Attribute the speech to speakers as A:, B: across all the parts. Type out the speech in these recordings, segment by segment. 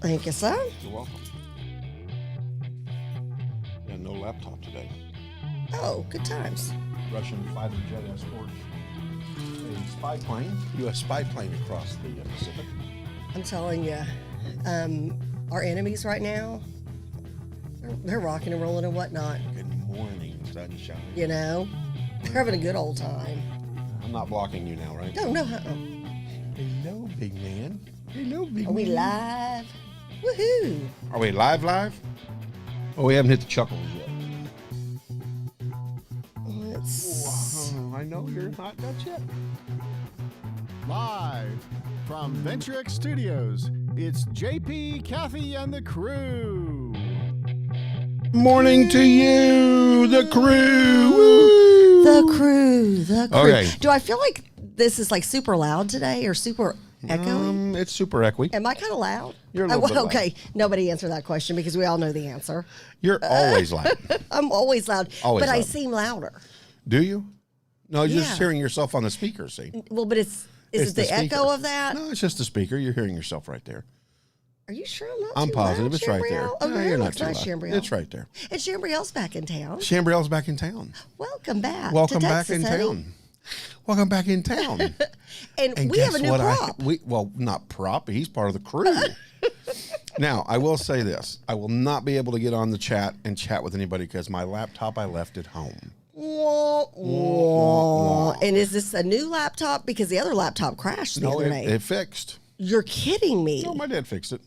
A: Thank you, sir.
B: You're welcome. Yeah, no laptop today.
A: Oh, good times.
B: Russian fighter jet escort. A spy plane, U.S. spy plane across the Pacific.
A: I'm telling you, our enemies right now, they're rocking and rolling and whatnot.
B: Good morning, sunshine.
A: You know, they're having a good old time.
B: I'm not blocking you now, right?
A: No.
B: Hello, big man. Hello, big man.
A: Are we live? Woohoo!
B: Are we live? Oh, we haven't hit the chuckles yet. Wow, I know you're not done yet.
C: Live from VentureX Studios, it's JP, Kathy, and the crew.
B: Morning to you, the crew. Woo!
A: The crew.
B: Okay.
A: Do I feel like this is like super loud today or super echoey?
B: It's super echoey.
A: Am I kind of loud?
B: You're a little bit loud.
A: Okay, nobody answered that question because we all know the answer.
B: You're always loud.
A: I'm always loud,
B: Always
A: but I
B: loud.
A: seem louder.
B: Do you? No, you're
A: Yeah.
B: just hearing yourself on the speaker, see?
A: Well, but is it the
B: speaker.
A: echo of that?
B: No, it's just the speaker. You're hearing yourself right there.
A: Are you sure I'm not
B: I'm
A: too
B: positive
A: loud,
B: it's right there.
A: Chambrielle? Oh,
B: No,
A: really?
B: you're not
A: It's
B: too loud.
A: Chambrielle.
B: It's right there.
A: And Chambrielle's back in town.
B: Chambrielle's back in town.
A: Welcome back.
B: Welcome
A: to
B: back
A: Texas,
B: in
A: honey.
B: town. Welcome back in town.
A: And we have a
B: guess
A: new
B: what?
A: prop.
B: Well, not prop. He's part of the crew. Now, I will say this. I will not be able to get on the chat and chat with anybody because my laptop I left at home.
A: Wah, wah. And is this a new laptop? Because the other laptop crashed the other day.
B: It fixed.
A: You're kidding me.
B: No, my dad fixed it.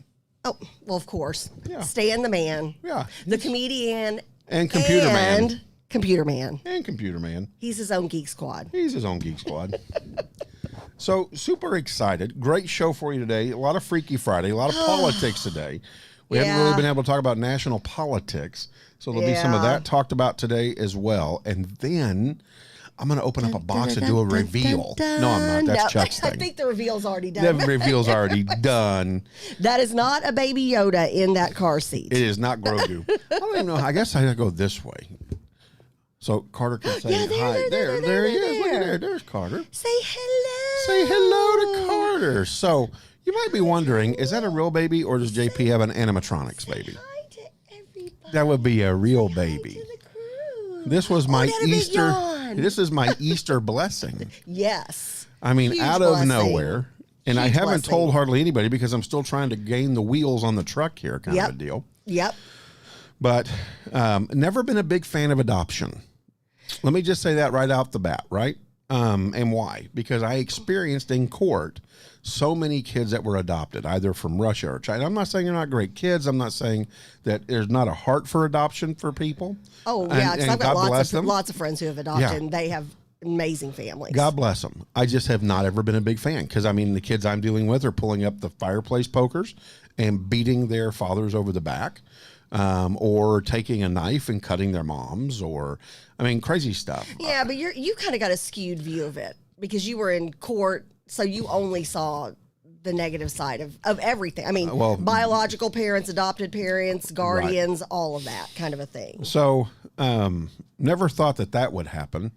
A: Oh, well, of course.
B: Yeah.
A: Stan the man.
B: Yeah.
A: The comedian.
B: And Computer Man.
A: And Computer Man.
B: And Computer Man.
A: He's his own Geek Squad.
B: He's his own Geek Squad. So, super excited. Great show for you today. A lot of Freaky Friday. A lot of politics today. We haven't really been able to talk about national politics. So, there'll be some of that talked about today as well. And then I'm going to open up a box and do a reveal. No, I'm not. That's Chuck's
A: I
B: thing.
A: think the reveal's already done.
B: The reveal's already done.
A: That is not a baby Yoda in that car seat.
B: It is not Grogu. I don't even know. I guess I got to go this way. So Carter can say hi. There he is. Look at there. There's Carter.
A: Say hello.
B: Say hello to Carter. So you might be wondering, is that a real baby or does JP have an animatronics baby?
A: Hi to everybody.
B: That would be a real
A: Hi
B: baby.
A: to the crew.
B: This was my
A: that a big
B: Easter.
A: yawn.
B: This is my Easter blessing.
A: Yes.
B: I mean,
A: Huge
B: out of
A: blessing.
B: nowhere. And I
A: Huge
B: haven't
A: blessing.
B: told hardly anybody because I'm still trying to gain the wheels on the truck here, kind of a deal.
A: Yep.
B: But never been a big fan of adoption. Let me just say that right off the bat, right? And why? Because I experienced in court so many kids that were adopted, either from Russia or China. I'm not saying they're not great kids. I'm not saying that there's not a heart for adoption for people.
A: Oh, yeah, because I've got
B: God bless them.
A: lots of friends who have adopted,
B: Yeah.
A: and they have amazing families.
B: God bless them. I just have not ever been a big fan because, I mean, the kids I'm dealing with are pulling up the fireplace pokers and beating their fathers over the back, or taking a knife and cutting their moms, or, I mean, crazy stuff.
A: Yeah, but you kind of got a skewed view of it because you were in court, so you only saw the negative side of everything. I mean, biological parents, adopted parents, guardians, all of that kind of a thing.
B: So, never thought that would happen.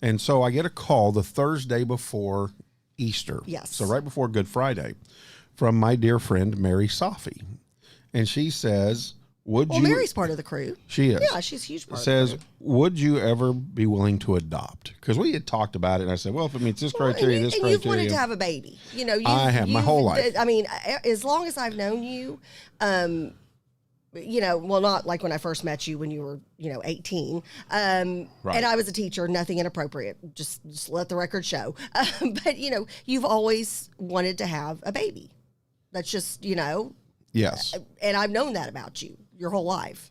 B: And so I get a call the Thursday before Easter.
A: Yes.
B: So right before Good Friday from my dear friend, Mary Safi. And she says,
A: Mary's part of the crew.
B: She is.
A: Yeah, she's a huge part
B: Says,
A: of the crew.
B: would you ever be willing to adopt? Because we had talked about it, and I said, well, if it meets this criteria, this criteria.
A: And you've wanted to have a baby. You know,
B: I have my whole life.
A: I mean, as long as I've known you, you know, well, not like when I first met you when you were, 18. And I was a teacher, nothing inappropriate. Just let the record show. But, you've always wanted to have a baby. That's just,
B: Yes.
A: And I've known that about you your whole life.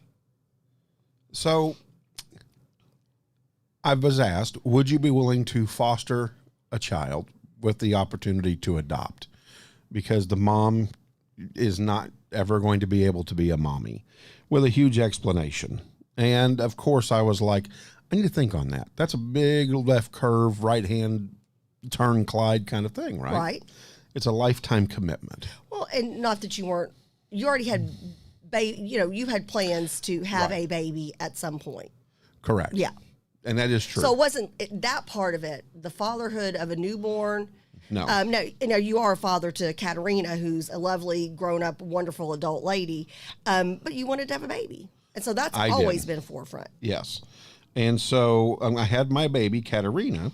B: So I was asked, would you be willing to foster a child with the opportunity to adopt? Because the mom is not ever going to be able to be a mommy, with a huge explanation. And of course I was like, I need to think on that. That's a big left curve, right hand turn, Clyde kind of thing, right?
A: Right.
B: It's a lifetime commitment.
A: Well, and not that you already had, you had plans to have a baby at some point.
B: Correct.
A: Yeah.
B: And that is true.
A: So it wasn't that part of it, the fatherhood of a newborn
B: No.
A: No, you are a father to Katerina, who's a lovely, grown-up, wonderful adult lady, but you wanted to have a baby. And so that's always been forefront.
B: Yes. And so I had my baby, Katerina.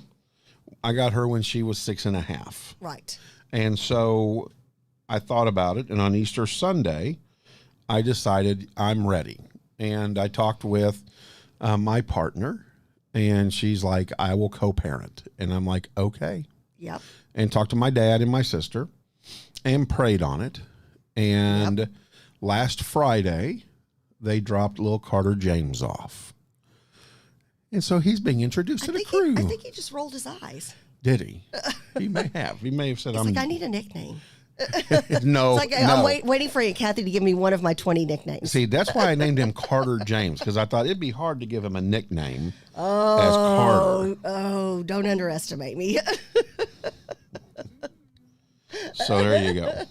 B: I got her when she was 6.5.
A: Right.
B: And so I thought about it. And on Easter Sunday, I decided I'm ready. And I talked with my partner, and she's like, I will co-parent. And I'm like, okay.
A: Yep.
B: And talked to my dad and my sister and prayed on it. And last Friday, they dropped little Carter James off. And so he's being introduced to the crew.
A: I think he just rolled his eyes.
B: Did he? He may have. He may have said,
A: He's like, I need a nickname.
B: No,
A: it's like,
B: no.
A: I'm waiting for Aunt Kathy to give me one of my 20 nicknames.
B: See, that's why I named him Carter James, because I thought it'd be hard to give him a nickname as Carter.
A: Oh, don't underestimate me.
B: So there you go.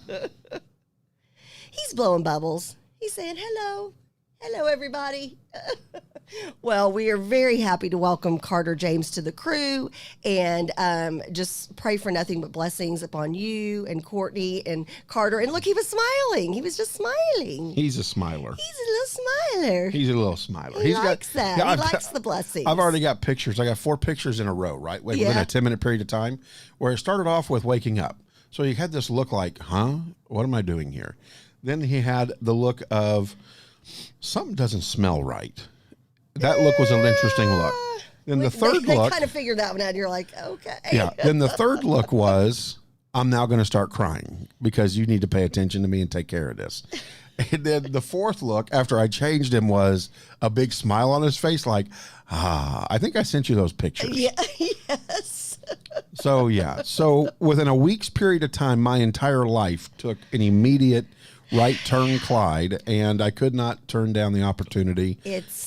A: He's blowing bubbles. He's saying, hello. Hello, everybody. Well, we are very happy to welcome Carter James to the crew, and just pray for nothing but blessings upon you and Courtney and Carter. And look, he was smiling. He was just smiling.
B: He's a smiler.
A: He's a little smiler.
B: He's a little smiler.
A: He likes that. He likes the blessings.
B: I've already got pictures. I got 4 pictures in a row, right? Within a 10-minute period of time, where it started off with waking up. So he had this look like, huh? What am I doing here? Then he had the look of something doesn't smell right. That look was an interesting look. Then the third
A: they
B: look.
A: kind of figured that one out. And you're like, okay.
B: Yeah. Then the third look was, I'm now going to start crying because you need to pay attention to me and take care of this. And then the fourth look, after I changed him, was a big smile on his face, like, I think I sent you those pictures.
A: Yeah. Yes.
B: So, yeah. So within a week's period of time, my entire life took an immediate right turn Clyde, and I could not turn down the opportunity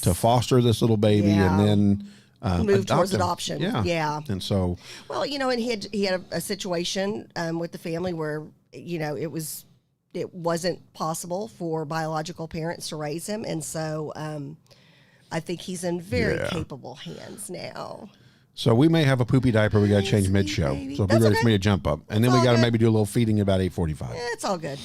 B: to foster this little baby and then
A: move towards adoption. Yeah.
B: And so,
A: well, and he had a situation with the family where it wasn't possible for biological parents to raise him, and so I think he's in very capable hands now.
B: So we may have a poopy diaper we got to change mid-show.
A: Baby.
B: So be ready for me to jump up. And then we got to maybe do a little feeding about 8:45.
A: It's all good.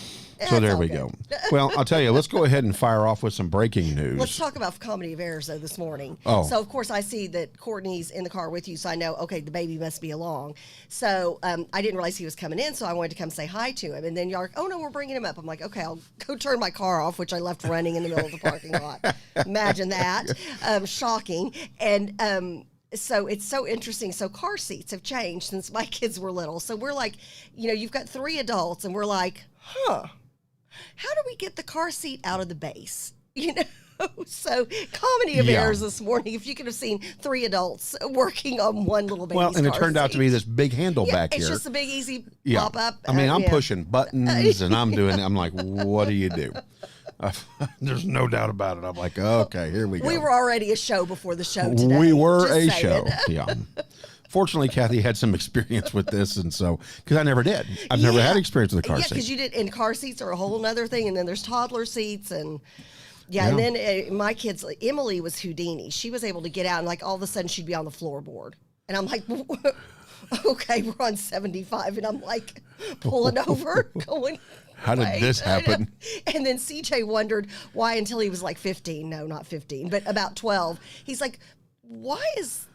B: So there we go. Well, I'll tell you, let's go ahead and fire off with some breaking news.
A: Let's talk about Comedy of Errors, though, this morning.
B: Oh.
A: So, of course, I see that Courtney's in the car with you, so I know, okay, the baby must be along. So I didn't realize he was coming in, so I wanted to come say hi to him. And then y'all are like, oh, no, we're bringing him up. I'm like, okay, I'll go turn my car off, which I left running in the middle of the parking lot. Imagine that. Shocking. And so it's so interesting. So car seats have changed since my kids were little. So we're like, you've got 3 adults, and we're like, how do we get the car seat out of the base? So Comedy of Errors this morning, if you could have seen 3 adults working on one little baby's
B: Well, and it turned out to be
A: seat.
B: this big handle back here.
A: It's just a big, easy pop up.
B: I mean, I'm pushing buttons and I'm like, what do you do? There's no doubt about it. I'm like, okay, here we go.
A: We were already a show before the show today.
B: We were a show. Yeah. Fortunately, Kathy had some experience with this, and so, because I never did. I've never had experience with a car seat.
A: Yeah, because you did, and car seats are a whole other thing, and then there's toddler seats, and and then my kids, Emily was Houdini. She was able to get out, and like all of a sudden she'd be on the floorboard. And I'm like, okay, we're on 75, and I'm like pulling over, going,
B: how did this happen?
A: And then CJ wondered why until he was like 15. No, not 15, but about 12. He's like, why is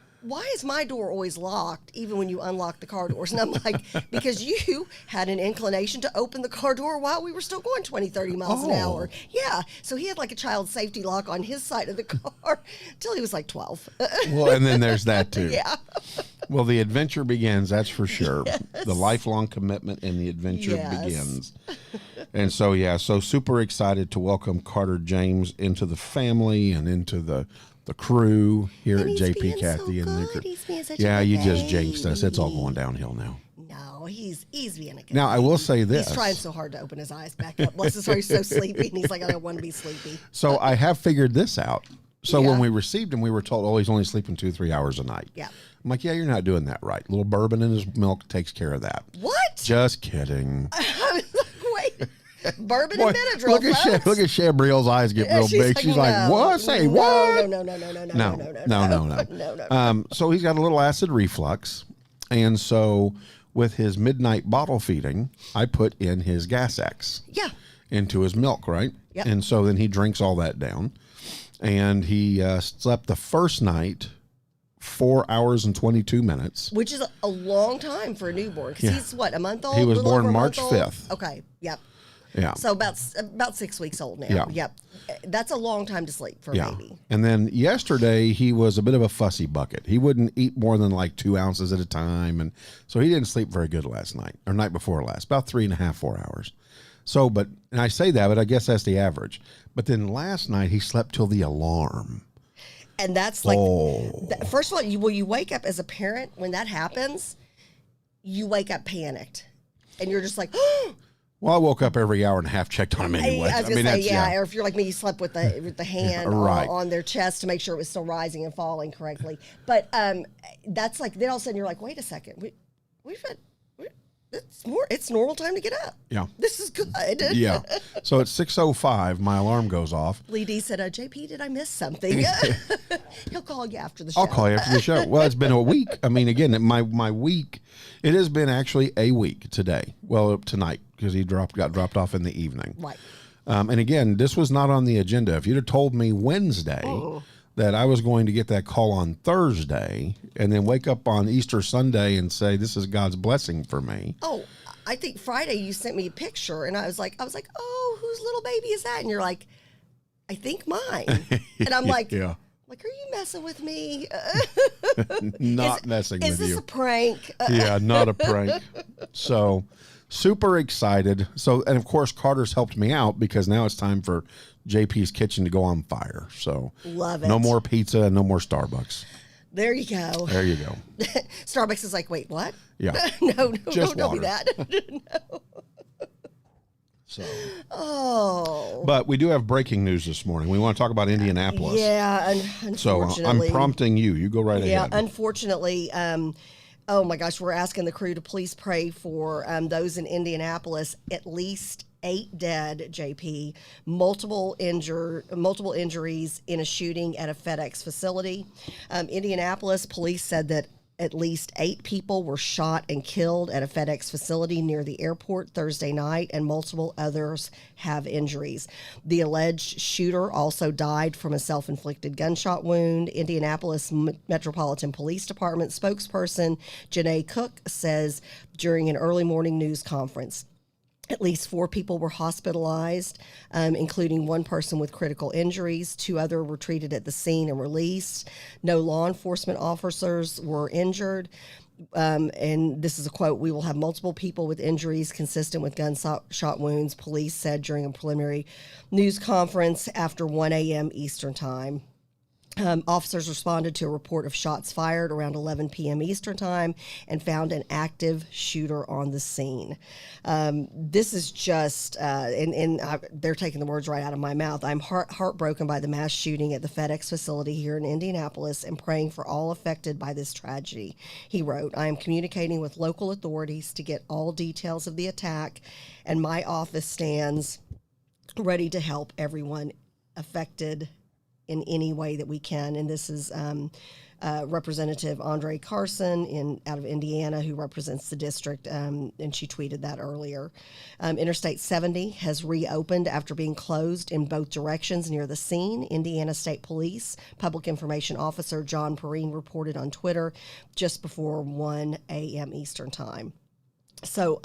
A: my door always locked even when you unlock the car doors? And I'm like, because you had an inclination to open the car door while we were still going 20, 30 miles an hour. Yeah. So he had like a child safety lock on his side of the car until he was like 12.
B: Well, and then there's that too.
A: Yeah.
B: Well, the adventure begins, that's for sure. Yes. The lifelong commitment and the adventure begins. And so, so super excited to welcome Carter James into the family and into the crew here at JP Kathy and the you just jinxed us. It's all going downhill now.
A: No, he's being a good
B: Now, I will say this.
A: He's trying so hard to open his eyes back up. Bless his heart, he's so sleepy, and he's like, I don't want to be sleepy.
B: So I have figured this out. So when we received him, we were told, he's only sleeping 2-3 hours a night.
A: Yeah.
B: I'm like, you're not doing that right. A little bourbon in his milk takes care of that.
A: What?
B: Just kidding.
A: Wait. Bourbon and Benadryl,
B: look at Chabrielle's eyes get real big. She's like, what? Say what?
A: No.
B: So he's got a little acid reflux. And so with his midnight bottle feeding, I put in his Gas X.
A: Yeah.
B: Into his milk, right?
A: Yep.
B: And so then he drinks all that down. And he slept the first night 4 hours and 22 minutes.
A: Which is a long time for a newborn. Because he's, what, a month old?
B: He was
A: Little
B: born
A: over a
B: March
A: month old?
B: 5th.
A: Okay, yep.
B: Yeah.
A: So about 6 weeks old now.
B: Yeah.
A: Yep. That's a long time to sleep for a baby.
B: And then yesterday he was a bit of a fussy bucket. He wouldn't eat more than like 2 ounces at a time. And so he didn't sleep very good last night, or night before last, about 3.5, 4 hours. So, and I say that, but I guess that's the average. But then last night he slept till the alarm.
A: And that's like, first of all, you wake up as a parent, when that happens, you wake up panicked. And you're just like,
B: well, I woke up every hour and a half, checked on him anyway.
A: I was going to say, yeah. Or if you're like me, you slept with the hand
B: right.
A: on their chest to make sure it was still rising and falling correctly. But that's like, then all of a sudden you're like, wait a second. It's normal time to get up.
B: Yeah.
A: This is good.
B: Yeah. So at 6:05, my alarm goes off.
A: Lee D said, JP, did I miss something? He'll call you after the show.
B: I'll call you after the show. Well, it's been a week. I mean, again, my week, it has been actually a week today. Well, tonight, because he got dropped off in the evening.
A: Right.
B: And again, this was not on the agenda. If you'd have told me Wednesday that I was going to get that call on Thursday and then wake up on Easter Sunday and say, this is God's blessing for me.
A: Oh, I think Friday you sent me a picture and I was like, oh, whose little baby is that? And you're like, I think mine. And I'm like,
B: yeah.
A: Like, are you messing with me?
B: Not messing with you.
A: Is this a prank?
B: Yeah, not a prank. So super excited. So, and of course, Carter's helped me out because now it's time for JP's kitchen to go on fire. So
A: love it.
B: No more pizza and no more Starbucks.
A: There you go.
B: There you go.
A: Starbucks is like, wait, what?
B: Yeah.
A: No,
B: Just
A: don't be
B: water.
A: that. No.
B: So.
A: Oh.
B: But we do have breaking news this morning. We want to talk about Indianapolis.
A: Yeah, unfortunately.
B: So I'm prompting you. You go right ahead.
A: Yeah, unfortunately, oh my gosh, we're asking the crew to please pray for those in Indianapolis. At least 8 dead, JP, multiple injuries in a shooting at a FedEx facility. Indianapolis police said that at least 8 people were shot and killed at a FedEx facility near the airport Thursday night, and multiple others have injuries. The alleged shooter also died from a self-inflicted gunshot wound. Indianapolis Metropolitan Police Department spokesperson Janae Cook says during an early morning news conference, at least 4 people were hospitalized, including 1 person with critical injuries. 2 others were treated at the scene and released. No law enforcement officers were injured. And this is a quote, "We will have multiple people with injuries consistent with gunshot wounds," police said during a preliminary news conference after 1 a.m. Eastern Time. Officers responded to a report of shots fired around 11 p.m. Eastern Time and found an active shooter on the scene. This is just, and they're taking the words right out of my mouth. I'm heartbroken by the mass shooting at the FedEx facility here in Indianapolis and praying for all affected by this tragedy, he wrote. "I am communicating with local authorities to get all details of the attack, and my office stands ready to help everyone affected in any way that we can." And this is Representative Andre Carson out of Indiana, who represents the district, and she tweeted that earlier. Interstate 70 has reopened after being closed in both directions near the scene. Indiana State Police Public Information Officer John Perrine reported on Twitter just before 1 a.m. Eastern Time. So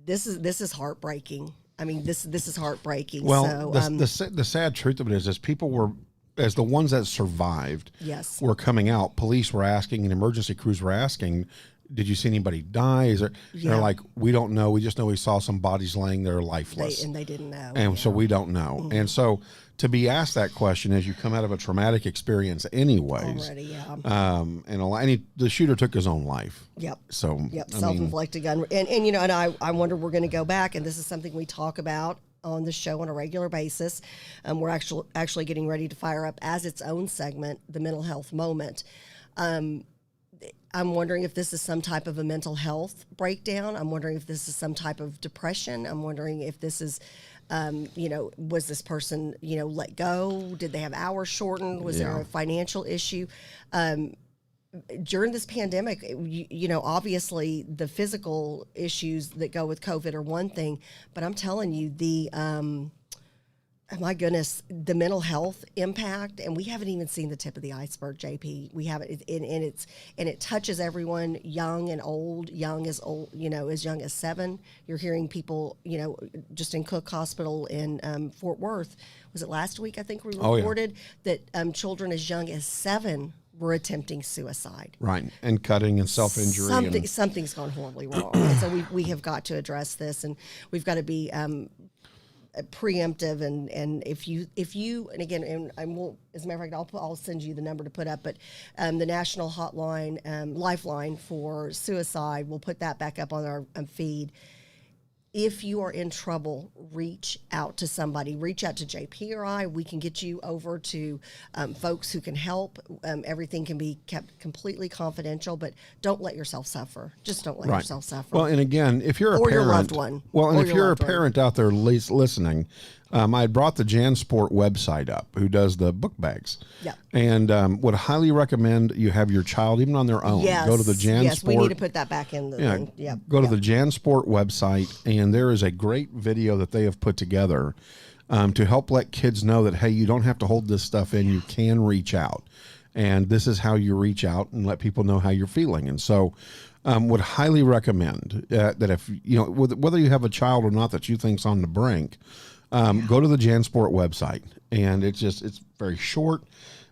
A: this is heartbreaking. I mean, this is heartbreaking.
B: Well,
A: so,
B: the sad truth of it is people were, as the ones that survived,
A: yes,
B: were coming out, police were asking and emergency crews were asking, did you see anybody die? They're like, we don't know. We just know we saw some bodies laying there lifeless.
A: And they didn't know.
B: And so we don't know. Mm-hmm. And so to be asked that question as you come out of a traumatic experience anyways.
A: Already, yeah.
B: The shooter took his own life.
A: Yep.
B: So,
A: yep, self-inflicted gun. And I wonder, we're going to go back, and this is something we talk about on the show on a regular basis. We're actually getting ready to fire up as its own segment, the mental health moment. I'm wondering if this is some type of a mental health breakdown. I'm wondering if this is some type of depression. I'm wondering if this is, was this person, let go? Did they have hours shortened? Was there a financial issue? during this pandemic, you know, obviously the physical issues that go with COVID are one thing, but I'm telling you, my goodness, the mental health impact, and we haven't even seen the tip of the iceberg, JP. We haven't, and it touches everyone, young and old. Young as old, you know, as young as 7. You're hearing people, you know, just in Cook Hospital in Fort Worth. Was it last week? I think we reported that children as young as 7 were attempting suicide.
B: Right, and cutting and self-injury.
A: Something's gone horribly wrong, and so we have got to address this, and we've got to be preemptive, and if you and again, and I won't, as a matter of fact, I'll send you the number to put up, but the national hotline, lifeline for suicide, we'll put that back up on our feed. If you are in trouble, reach out to somebody. Reach out to JP or I. We can get you over to folks who can help. Everything can be kept completely confidential, but don't let yourself suffer. Just don't let yourself suffer.
B: Well, and again, if you're a
A: or
B: parent,
A: your loved one.
B: Well, and
A: or
B: if you're a parent out there listening, I brought the JanSport website up, who does the book bags.
A: Yeah.
B: And would highly recommend you have your child, even on their own, go to the JanSport.
A: Yes, we need to put that back in the thing. Yeah.
B: Go to the JanSport website, and there is a great video that they have put together to help let kids know that, hey, you don't have to hold this stuff in. You can reach out. And this is how you reach out and let people know how you're feeling. And so would highly recommend that if, you know, whether you have a child or not that you think's on the brink, go to the JanSport website, and it's very short,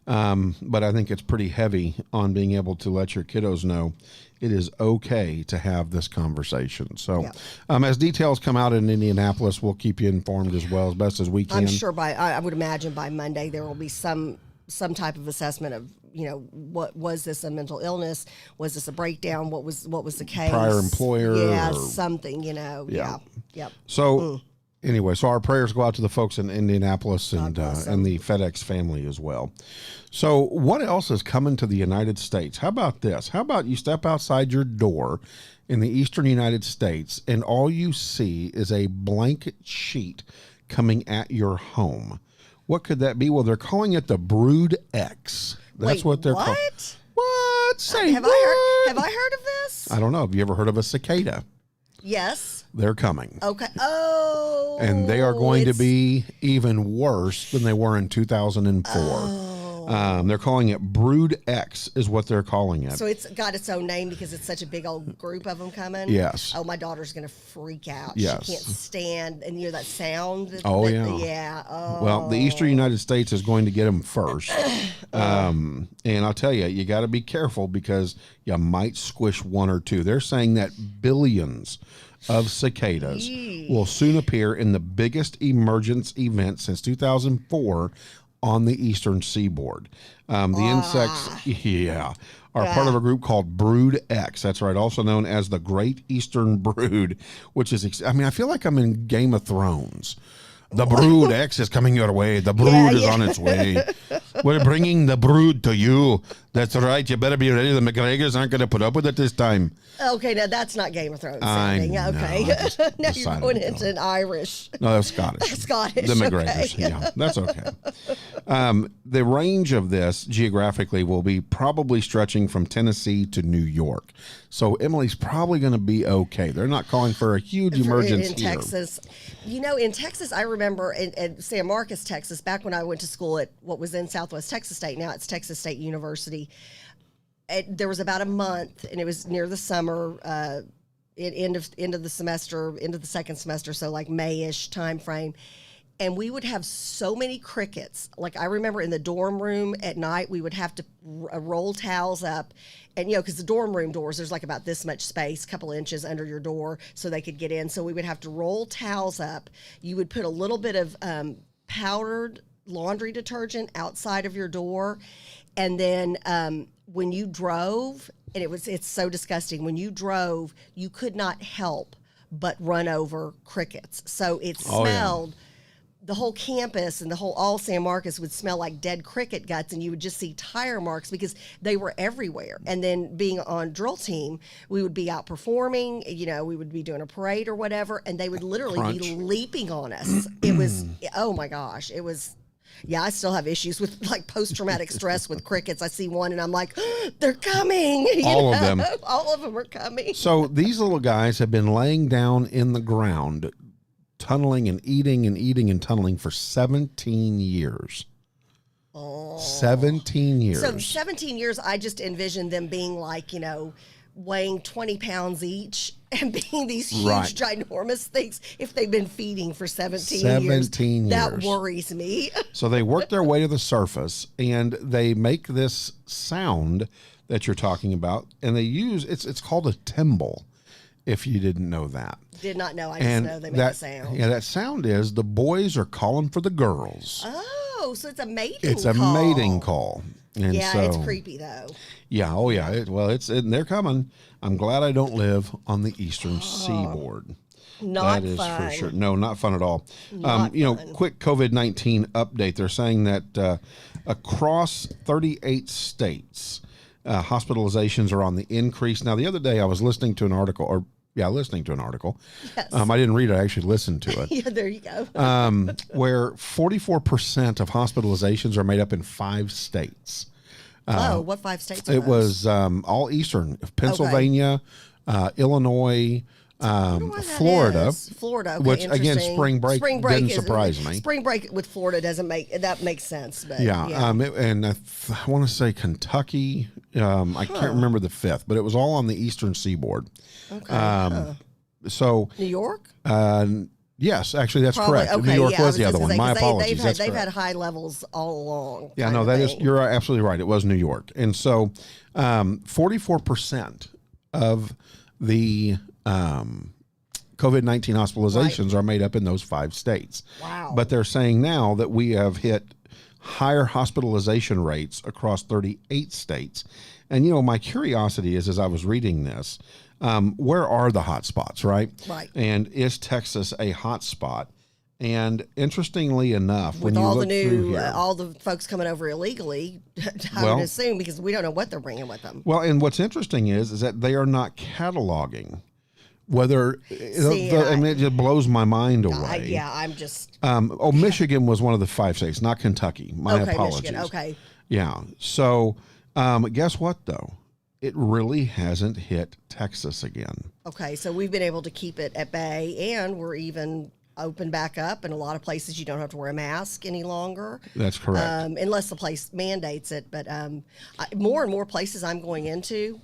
B: but I think it's pretty heavy on being able to let your kiddos know it is okay to have this conversation. So as details come out in Indianapolis, we'll keep you informed as well, as best as we can.
A: I'm sure I would imagine by Monday there will be some type of assessment of, you know, what was this, a mental illness? Was this a breakdown? What was the case?
B: Prior employer?
A: Yeah,
B: or,
A: something, you know. Yeah. Yep.
B: So anyway, so our prayers go out to the folks in Indianapolis and the FedEx family as well. So what else is coming to the United States? How about this? How about you step outside your door in the eastern United States, and all you see is a blank sheet coming at your home? What could that be? Well, they're calling it the Brood X. That's what they're called. What? Say
A: have
B: what?
A: Have I heard of this?
B: I don't know. Have you ever heard of a cicada?
A: Yes.
B: They're coming.
A: Okay. Oh.
B: And they are going to be even worse than they were in 2004.
A: Oh.
B: They're calling it Brood X is what they're calling it.
A: So it's got its own name because it's such a big old group of them coming?
B: Yes.
A: Oh, my daughter's going to freak out.
B: Yes.
A: She can't stand, and you know that sound?
B: Yeah.
A: Oh.
B: Well, the eastern United States is going to get them first. And I'll tell you, you got to be careful because you might squish one or two. They're saying that billions of cicadas will soon appear in the biggest emergence event since 2004 on the eastern seaboard. The insects, are part of a group called Brood X. That's right, also known as the Great Eastern Brood, which is, I feel like I'm in Game of Thrones. The Brood X is coming your way. The brood is on its way. We're bringing the brood to you. That's right. You better be ready. The McGregors aren't going to put up with it this time.
A: Okay, now that's not Game of Thrones.
B: I know.
A: Okay. Now you're going into an Irish.
B: No, that's Scottish.
A: Scottish.
B: The McGregors. Okay. Yeah, that's okay. The range of this geographically will be probably stretching from Tennessee to New York. So Emily's probably going to be okay. They're not calling for a huge emergence
A: in
B: here.
A: Texas. You know, in Texas, I remember in San Marcos, Texas, back when I went to school at what was then Southwest Texas State, now it's Texas State University. There was about a month, and it was near the summer, end of the semester, end of the second semester, so like May-ish time frame. And we would have so many crickets. Like I remember in the dorm room at night, we would have to roll towels up. And, you know, because the dorm room doors, there's like about this much space, couple inches under your door so they could get in. So we would have to roll towels up. You would put a little bit of powdered laundry detergent outside of your door. And then when you drove, and it's so disgusting, when you drove, you could not help but run over crickets. So it smelled... The whole campus and all San Marcos would smell like dead cricket guts, and you would just see tire marks because they were everywhere. And then being on drill team, we would be out performing, you know, we would be doing a parade or whatever, and they would literally be leaping on us. It was, oh my gosh, it was Yeah, I still have issues with like post-traumatic stress with crickets. I see one and I'm like, they're coming.
B: All of them.
A: All of them are coming.
B: So these little guys have been laying down in the ground, tunneling and eating and tunneling for 17 years.
A: Oh.
B: 17 years.
A: So 17 years, I just envisioned them being like, weighing 20 pounds each and being these huge, ginormous things if they've been feeding for 17 years. That worries me.
B: So they work their way to the surface, and they make this sound that you're talking about, and they use, it's called a timble, if you didn't know that.
A: Did not know. I just know they make a sound.
B: Yeah, that sound is the boys are calling for the girls.
A: Oh, so it's a mating call.
B: It's a mating call. And
A: yeah, it's creepy, though.
B: Yeah, oh yeah. They're coming. I'm glad I don't live on the eastern seaboard.
A: Not
B: that is
A: fun.
B: for sure. No, not fun at all.
A: Not fun.
B: Quick COVID-19 update. They're saying that across 38 states, hospitalizations are on the increase. Now, the other day I was listening to an article, Yes. I didn't read it. I actually listened to it.
A: Yeah, there you go.
B: Where 44% of hospitalizations are made up in 5 states.
A: What 5 states are
B: It
A: those?
B: was all eastern, Pennsylvania, Illinois, Florida.
A: Florida, okay,
B: which again, spring break didn't surprise me.
A: Spring break with Florida makes sense. But
B: yeah. And I want to say Kentucky. I can't remember the 5th, but it was all on the eastern seaboard.
A: Okay.
B: So
A: New York.
B: Yes, actually, that's
A: Probably,
B: correct.
A: okay,
B: New York was the other one.
A: Say,
B: My apologies.
A: They've had high levels all along.
B: Yeah, no, you're absolutely right. It was New York. And so 44% of the COVID-19 hospitalizations are made up in those 5 states.
A: Wow.
B: But they're saying now that we have hit higher hospitalization rates across 38 states. And, my curiosity is, as I was reading this, where are the hot spots, right?
A: Right.
B: And is Texas a hot spot? And interestingly enough,
A: with
B: when you
A: all
B: look
A: the
B: through
A: new,
B: here,
A: all the folks coming over illegally, I would assume, because we don't know what they're bringing with them.
B: Well, and what's interesting is that they are not cataloging whether. It just blows my mind away.
A: I'm just.
B: Michigan was one of the 5 states, not Kentucky. My apologies.
A: Michigan, okay.
B: Yeah. So, guess what though? It really hasn't hit Texas again.
A: Okay, so we've been able to keep it at bay, and we're even open back up. In a lot of places, you don't have to wear a mask any longer.
B: That's correct.
A: Unless the place mandates it. But more and more places I'm going into.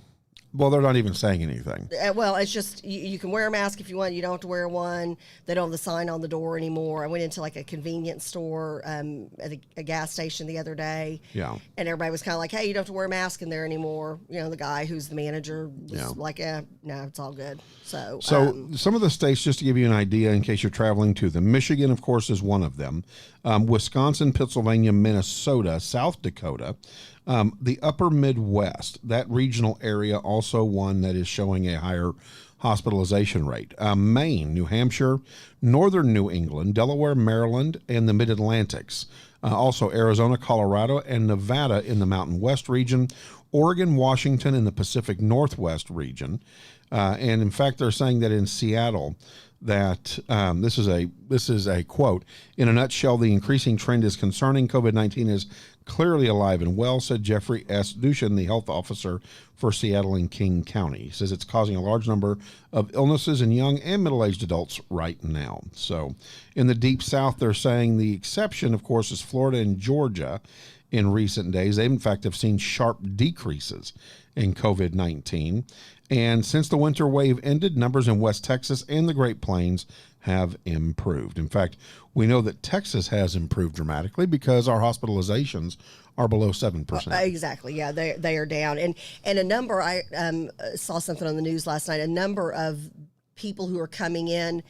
B: Well, they're not even saying anything.
A: Well, it's just you can wear a mask if you want. You don't have to wear one. They don't have the sign on the door anymore. I went into like a convenience store at a gas station the other day.
B: Yeah.
A: And everybody was kind of like, hey, you don't have to wear a mask in there anymore. The guy who's the manager was like, no, it's all good. So
B: some of the states, just to give you an idea in case you're traveling to them, Michigan, of course, is one of them. Wisconsin, Pennsylvania, Minnesota, South Dakota, the upper Midwest, that regional area, also one that is showing a higher hospitalization rate. Maine, New Hampshire, northern New England, Delaware, Maryland, and the Mid-Atlantics. Also Arizona, Colorado, and Nevada in the Mountain West region, Oregon, Washington in the Pacific Northwest region. And in fact, they're saying that in Seattle, that this is a quote, in a nutshell, the increasing trend is concerning. COVID-19 is clearly alive and well, said Jeffrey S. Dushin, the health officer for Seattle and King County. He says it's causing a large number of illnesses in young and middle-aged adults right now. So in the Deep South, they're saying the exception, of course, is Florida and Georgia in recent days. They, in fact, have seen sharp decreases in COVID-19. And since the winter wave ended, numbers in West Texas and the Great Plains have improved. In fact, we know that Texas has improved dramatically because our hospitalizations are below 7%.
A: Exactly. Yeah, they are down. And a number, I saw something on the news last night, a number of people who are coming in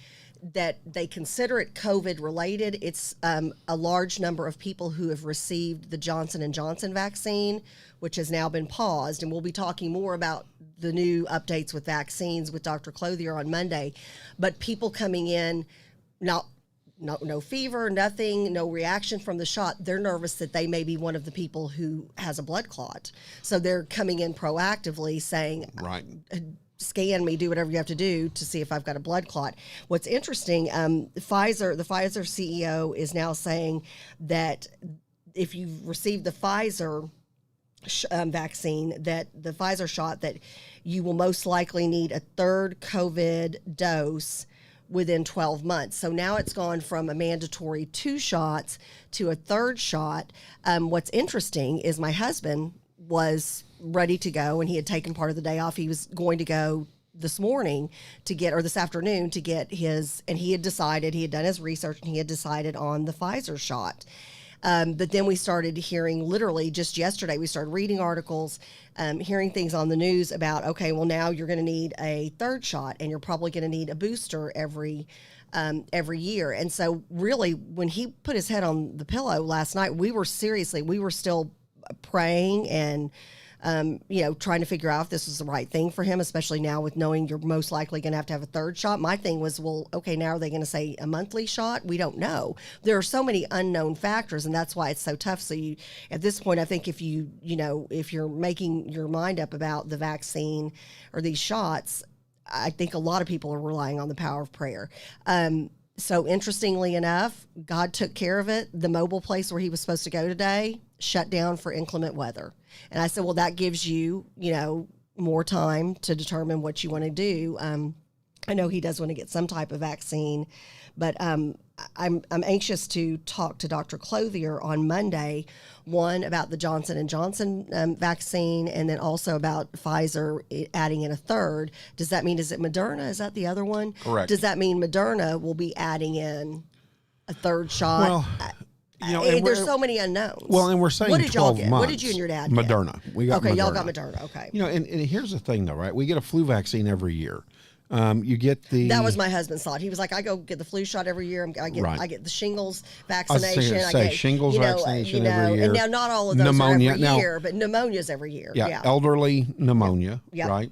A: that they consider it COVID related. It's a large number of people who have received the Johnson & Johnson vaccine, which has now been paused. And we'll be talking more about the new updates with vaccines with Dr. Clothier on Monday. But people coming in, no fever, nothing, no reaction from the shot. They're nervous that they may be one of the people who has a blood clot. So they're coming in proactively saying,
B: right,
A: scan me, do whatever you have to do to see if I've got a blood clot. What's interesting, the Pfizer CEO is now saying that if you've received the Pfizer vaccine, that the Pfizer shot, that you will most likely need a third COVID dose within 12 months. So now it's gone from a mandatory 2 shots to a third shot. What's interesting is my husband was ready to go, and he had taken part of the day off. He was going to go this afternoon to get his, and he had done his research, and he had decided on the Pfizer shot. But then we started hearing, literally just yesterday, we started reading articles, hearing things on the news about, okay, well, now you're going to need a third shot, and you're probably going to need a booster every year. And so really, when he put his head on the pillow last night, we were still praying and trying to figure out if this was the right thing for him, especially now with knowing you're most likely going to have a third shot. My thing was, well, okay, now are they going to say a monthly shot? We don't know. There are so many unknown factors, and that's why it's so tough. So at this point, I think if you're making your mind up about the vaccine or these shots, I think a lot of people are relying on the power of prayer. So interestingly enough, God took care of it. The mobile place where he was supposed to go today shut down for inclement weather. And I said, well, that gives you, more time to determine what you want to do. I know he does want to get some type of vaccine, but I'm anxious to talk to Dr. Clothier on Monday, one about the Johnson & Johnson vaccine, and then also about Pfizer adding in a third. Does that mean, is it Moderna? Is that the other one?
B: Correct.
A: Does that mean Moderna will be adding in a third shot?
B: Well,
A: there's so many unknowns.
B: Well, and we're saying
A: what did y'all
B: 12
A: get?
B: months.
A: What did you and your dad get?
B: Moderna. We got
A: okay,
B: Moderna.
A: y'all got Moderna. Okay.
B: And here's the thing, though, right? We get a flu vaccine every year. You get the.
A: That was my husband's thought. He was like, I go get the flu shot every year. I get the shingles vaccination.
B: I get shingles vaccination every year.
A: And now not all of those
B: pneumonia,
A: are every year, but pneumonia's every year.
B: Yeah, elderly pneumonia,
A: yep.
B: right?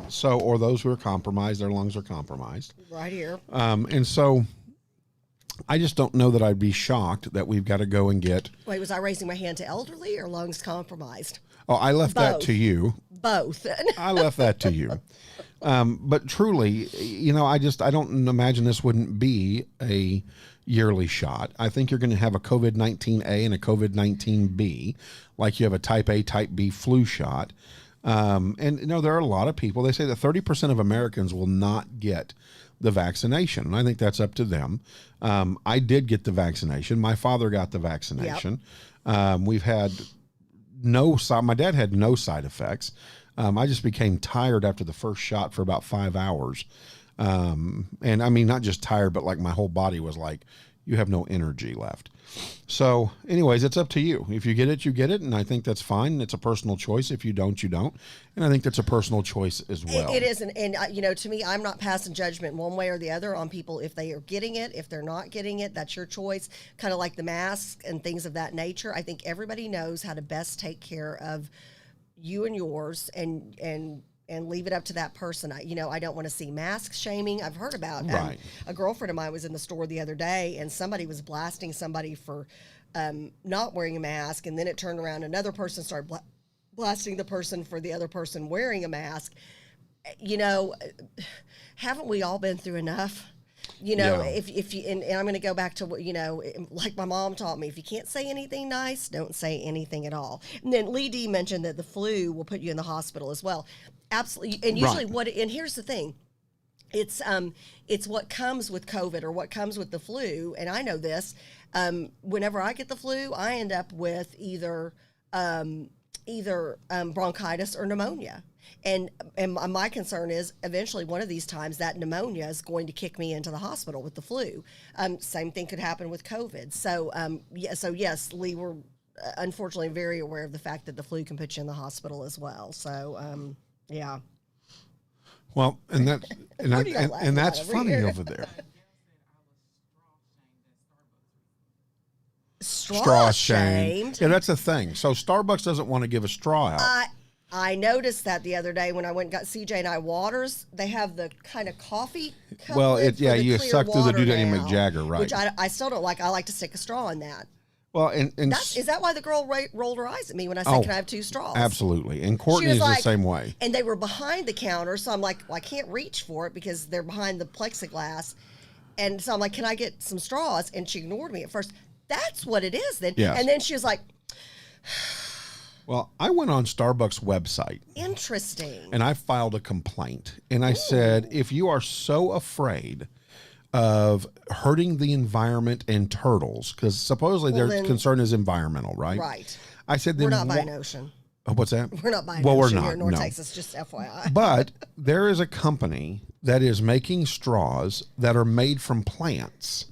B: So, or those who are compromised, their lungs are compromised.
A: Right here.
B: And so, I just don't know that I'd be shocked that we've got to go and get.
A: Wait, was I raising my hand to elderly or lungs compromised?
B: Oh, I left that to you.
A: Both.
B: I left that to you. But truly, I don't imagine this wouldn't be a yearly shot. I think you're going to have a COVID-19A and a COVID-19B, like you have a type A, type B flu shot. And there are a lot of people, they say that 30% of Americans will not get the vaccination. And I think that's up to them. I did get the vaccination. My father got the vaccination. Yep. We've had my dad had no side effects. I just became tired after the first shot for about 5 hours. And I mean, not just tired, but like my whole body was like, you have no energy left. So anyways, it's up to you. If you get it, you get it. And I think that's fine. It's a personal choice. If you don't, you don't. And I think that's a personal choice as well.
A: It is. And to me, I'm not passing judgment one way or the other on people. If they are getting it, if they're not getting it, that's your choice. Kind of like the mask and things of that nature. I think everybody knows how to best take care of you and yours, and leave it up to that person. I don't want to see mask shaming. I've heard about
B: right.
A: A girlfriend of mine was in the store the other day, and somebody was blasting somebody for not wearing a mask, and then it turned around. Another person started blasting the person for the other person wearing a mask. Haven't we all been through enough? If you and I'm going to go back to what like my mom taught me, if you can't say anything nice, don't say anything at all. And then Lee D mentioned that the flu will put you in the hospital as well. Absolutely. And usually and here's the thing. It's what comes with COVID or what comes with the flu. And I know this, whenever I get the flu, I end up with either bronchitis or pneumonia. And my concern is eventually one of these times that pneumonia is going to kick me into the hospital with the flu. Same thing could happen with COVID. So yes, Lee, we're unfortunately very aware of the fact that the flu can put you in the hospital as well. So yeah.
B: Well, and that's funny
A: here?
B: over there.
A: Straw shamed.
B: Yeah, that's the thing. So Starbucks doesn't want to give a straw out.
A: I noticed that the other day when I went and got CJ and I waters. They have the kind of coffee cup.
B: Well, you suck through the Doodaddy
A: now,
B: McJagger, right?
A: Which I still don't like. I like to stick a straw in that.
B: Well,
A: is that why the girl rolled her eyes at me when I said, "Can I have 2 straws?"
B: Absolutely. And Courtney is the same way.
A: And they were behind the counter, so I'm like, well, I can't reach for it because they're behind the plexiglass. And so I'm like, "Can I get some straws?" And she ignored me at first. That's what it is then.
B: Yes.
A: And then she was like,
B: well, I went on Starbucks website.
A: Interesting.
B: And I filed a complaint. And I said, if you are so afraid of hurting the environment and turtles, because supposedly their concern is environmental, right?
A: Right.
B: I said,
A: we're not buying ocean.
B: What's that?
A: We're not buying
B: ocean
A: we're
B: not,
A: here in North
B: no.
A: Texas, just FYI.
B: But there is a company that is making straws that are made from plants.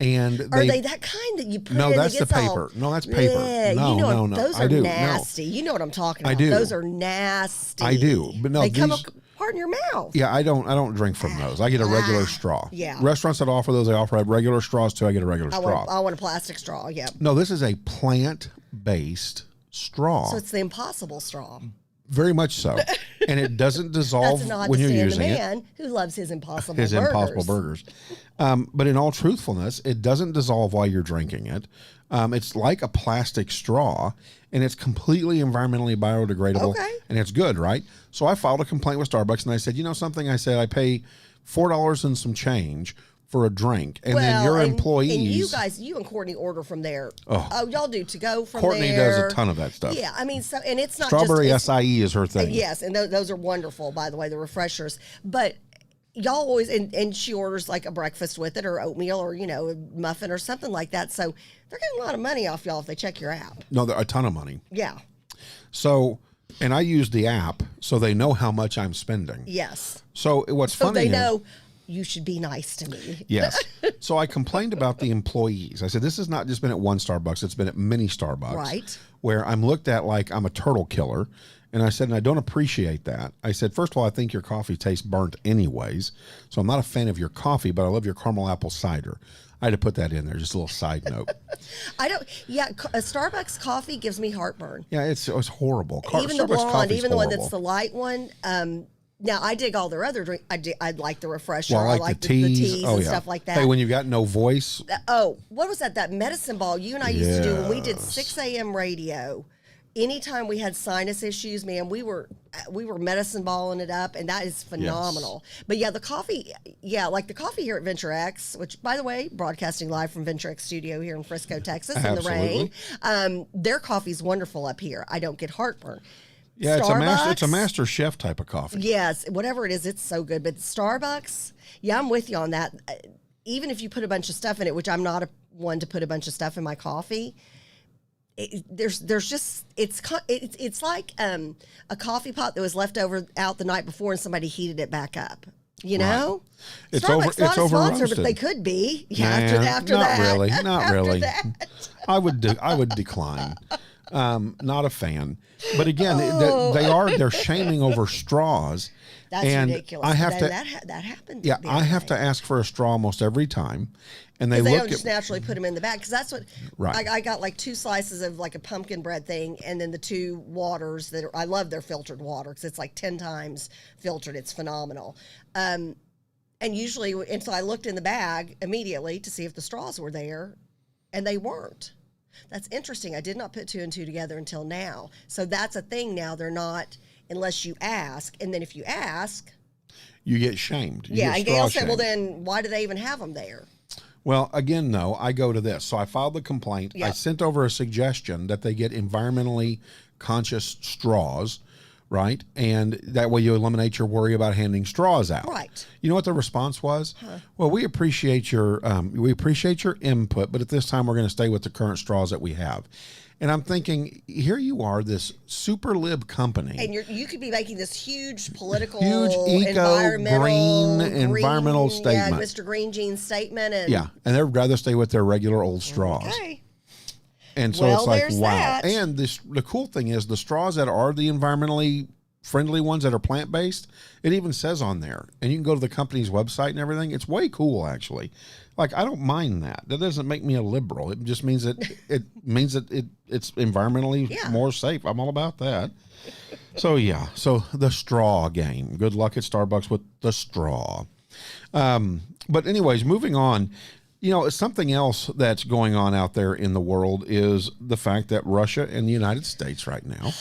B: And
A: are they that kind that you put
B: no,
A: in?
B: That's the paper. No, that's paper.
A: Yeah,
B: No.
A: Those are nasty. No. You know what I'm talking about.
B: I do.
A: Those are nasty.
B: I do. But no,
A: they come apart in your mouth.
B: Yeah, I don't drink from those. I get a regular straw.
A: Yeah.
B: Restaurants that offer those, they offer regular straws too. I get a regular straw.
A: I want a plastic straw, yeah.
B: No, this is a plant-based straw.
A: So it's the impossible straw.
B: Very much so. And it doesn't dissolve when you're using it.
A: That's a man who loves his impossible
B: burgers. But in all truthfulness, it doesn't dissolve while you're drinking it. It's like a plastic straw, and it's completely environmentally biodegradable.
A: Okay.
B: And it's good, right? So I filed a complaint with Starbucks, and I said, you know something? I said, I pay $4 and some change for a drink, and then your employees.
A: And you guys, you and Courtney order from there. Oh, y'all do to go from
B: Courtney
A: there.
B: does a ton of that stuff.
A: Yeah, I mean, so and it's not
B: strawberry
A: just
B: acai is her thing.
A: Yes, and those are wonderful, by the way, the refreshers. But y'all always and she orders like a breakfast with it, or oatmeal, or a muffin or something like that. So they're getting a lot of money off y'all if they check your app.
B: No, a ton of money.
A: Yeah.
B: So. And I use the app so they know how much I'm spending.
A: Yes.
B: So what's funny
A: they know you should be nice to me.
B: Yes. So I complained about the employees. I said, this has not just been at one Starbucks, it's been at many Starbucks.
A: Right.
B: Where I'm looked at like I'm a turtle killer. And I said, and I don't appreciate that. I said, first of all, I think your coffee tastes burnt anyways. So I'm not a fan of your coffee, but I love your caramel apple cider. I had to put that in there, just a little side note.
A: A Starbucks coffee gives me heartburn.
B: Yeah, it's horrible.
A: Even the blonde, even the one that's the light one. Now I dig all their other drink. I like the refresher.
B: Well, I like the teas
A: and stuff like that.
B: Hey, when you've got no voice.
A: What was that? That medicine ball you and I used to do when we did 6 a.m. radio. Anytime we had sinus issues, man, we were medicine balling it up, and that is phenomenal. Yes. But yeah, the coffee, like the coffee here at Venture X, which, by the way, broadcasting live from Venture X studio here in Frisco, Texas, in the rain. Their coffee's wonderful up here. I don't get heartburn.
B: Yeah, it's a master chef type of coffee.
A: Yes, whatever it is, it's so good. But Starbucks, I'm with you on that. Even if you put a bunch of stuff in it, which I'm not one to put a bunch of stuff in my coffee. There's just it's like a coffee pot that was left over out the night before and somebody heated it back up. Right.
B: It's
A: Starbucks not a sponsor, but they could be. After that,
B: not really. I would decline. Not a fan. But again, they're shaming over straws.
A: That's ridiculous.
B: I have
A: that happens.
B: Yeah, I have to ask for a straw almost every time. And they
A: don't just naturally put them in the bag, because that's what
B: I
A: got, like 2 slices of like a pumpkin bread thing, and then the 2 waters I love their filtered water because it's like 10 times filtered. It's phenomenal. And usually, and so I looked in the bag immediately to see if the straws were there, and they weren't. That's interesting. I did not put 2 and 2 together until now. So that's a thing now. They're not, unless you ask, and then if you ask,
B: you get shamed.
A: And Gail said, well, then why do they even have them there?
B: Well, again, no, I go to this. So I filed the complaint. Yep. I sent over a suggestion that they get environmentally conscious straws, right? And that way you eliminate your worry about handing straws out.
A: Right.
B: You know what the response was? Well, we appreciate your input, but at this time we're going to stay with the current straws that we have. And I'm thinking, here you are, this super lib company.
A: And you could be making this huge political,
B: environmental statement.
A: Yeah, Mr. Green Jeans statement. And
B: they'd rather stay with their regular old straws.
A: Okay.
B: And so it's like, wow. That. And the cool thing is the straws that are the environmentally friendly ones that are plant-based, it even says on there. And you can go to the company's website and everything. It's way cool, actually. Like, I don't mind that. That doesn't make me a liberal. It just means that it's environmentally more safe. I'm all about that. So the straw game. Good luck at Starbucks with the straw. But anyways, moving on. You know, something else that's going on out there in the world is the fact that Russia and the United States right now,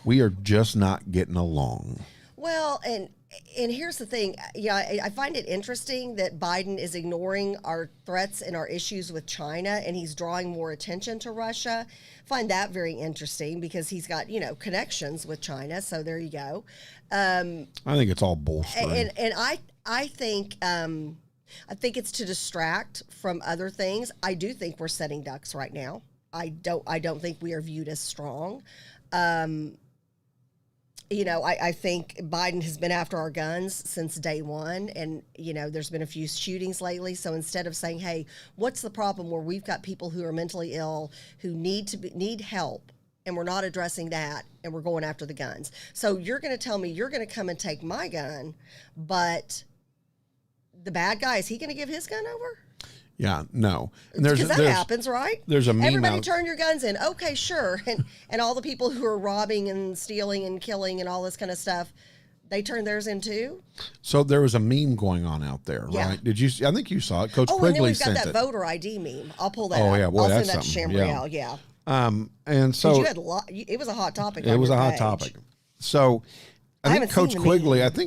B: we are just not getting along.
A: Well, and here's the thing. Yeah, I find it interesting that Biden is ignoring our threats and our issues with China, and he's drawing more attention to Russia. Find that very interesting because he's got, connections with China. So there you go.
B: I think it's all bullshit.
A: And I think it's to distract from other things. I do think we're setting ducks right now. I don't think we are viewed as strong. I think Biden has been after our guns since day one. And, there's been a few shootings lately. So instead of saying, hey, what's the problem where we've got people who are mentally ill, who need help, and we're not addressing that, and we're going after the guns. So you're going to tell me you're going to come and take my gun, but the bad guy, is he going to give his gun over?
B: Yeah, no.
A: Because that happens, right?
B: There's a meme
A: Everybody turn your guns in. Okay, sure. And all the people who are robbing and stealing and killing and all this kind of stuff, they turn theirs in too?
B: So there was a meme going on out there, right? Did you? I think you saw it. Coach Quigley
A: and then we've got
B: sent
A: that
B: it.
A: voter ID meme. I'll pull that
B: Oh,
A: up.
B: yeah. Boy,
A: I'll
B: that's
A: send that to
B: something.
A: Chambriel, yeah.
B: And so
A: you had it was a hot topic.
B: It was a hot topic. So I think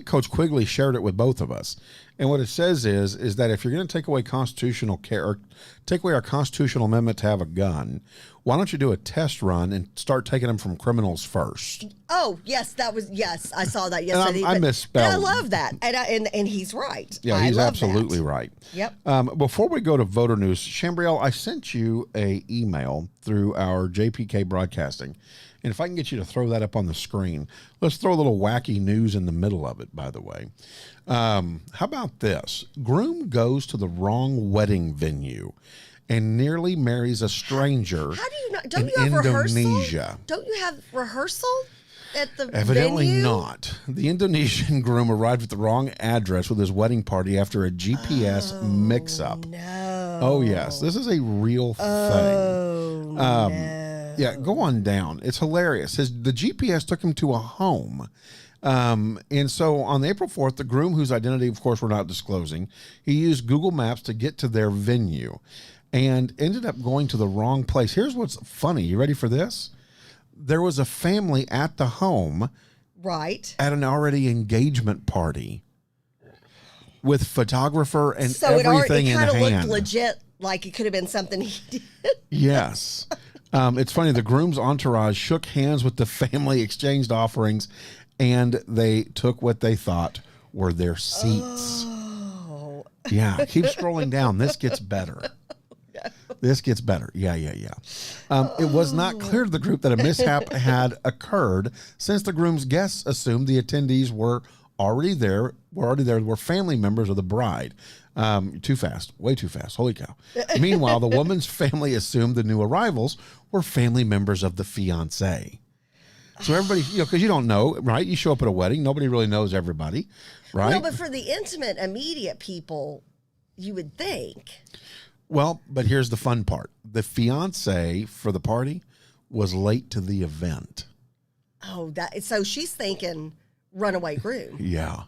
B: Coach Quigley shared it with both of us. And what it says is that if you're going to take away constitutional care, or take away our constitutional amendment to have a gun, why don't you do a test run and start taking them from criminals first?
A: Oh, yes, I saw that yesterday.
B: I misspelled.
A: I love that. And he's right.
B: Yeah, he's absolutely right.
A: Yep.
B: Before we go to voter news, Chambriel, I sent you a email through our JPK Broadcasting. And if I can get you to throw that up on the screen, let's throw a little wacky news in the middle of it, by the way. How about this? Groom goes to the wrong wedding venue and nearly marries a stranger.
A: How do you not? Don't
B: in
A: you have
B: Indonesia.
A: rehearsal? Don't you have rehearsal at the
B: Evidently
A: venue?
B: not. The Indonesian groom arrived at the wrong address with his wedding party after a GPS mix-up.
A: No.
B: Oh, yes. This is a real thing.
A: No.
B: Yeah, go on down. It's hilarious. The GPS took him to a home. And so on April 4th, the groom, whose identity, of course, we're not disclosing, he used Google Maps to get to their venue and ended up going to the wrong place. Here's what's funny. You ready for this? There was a family at the home.
A: Right.
B: At an already engagement party with photographer and everything in hand. So it kind of looked
A: legit, like it could have been something he did.
B: Yes. It's funny. The groom's entourage shook hands with the family, exchanged offerings, and they took what they thought were their seats.
A: Oh.
B: Yeah. Keep scrolling down. This gets better. This gets better. Yeah. It was not clear to the group that a mishap had occurred since the groom's guests assumed the attendees were already there, were family members of the bride. Too fast, way too fast. Holy cow. Meanwhile, the woman's family assumed the new arrivals were family members of the fiance. So everybody, because you don't know, right? You show up at a wedding, nobody really knows everybody, right?
A: Well, but for the intimate, immediate people, you would think.
B: Well, but here's the fun part. The fiance for the party was late to the event.
A: Oh, so she's thinking runaway groom.
B: Yeah.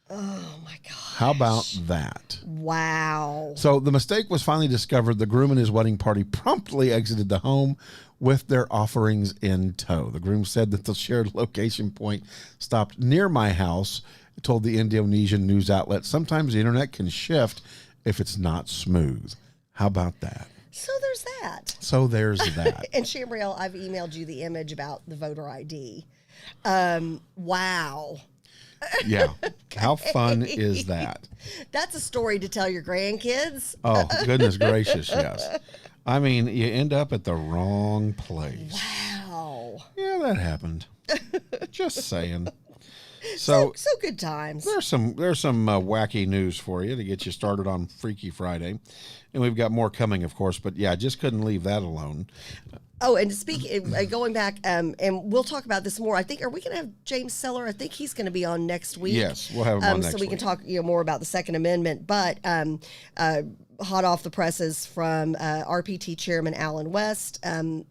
A: Oh, my God.
B: How about that?
A: Wow.
B: So the mistake was finally discovered. The groom and his wedding party promptly exited the home with their offerings in tow. The groom said that the shared location point stopped near my house, told the Indonesian news outlet. Sometimes the internet can shift if it's not smooth. How about that?
A: So there's that.
B: And
A: Chambriel, I've emailed you the image about the voter ID. Wow.
B: Yeah. How fun is that?
A: That's a story to tell your grandkids.
B: Oh, goodness gracious, yes. I mean, you end up at the wrong place.
A: Wow.
B: Yeah, that happened. Just saying.
A: So good times.
B: There's some wacky news for you to get you started on Freaky Friday. And we've got more coming, of course, but yeah, just couldn't leave that alone.
A: Oh, and going back, and we'll talk about this more. I think, are we going to have James Seller? I think he's going to be on next week.
B: Yes, we'll have him on next week.
A: So we can talk more about the Second Amendment. But hot off the presses from RPT Chairman Alan West.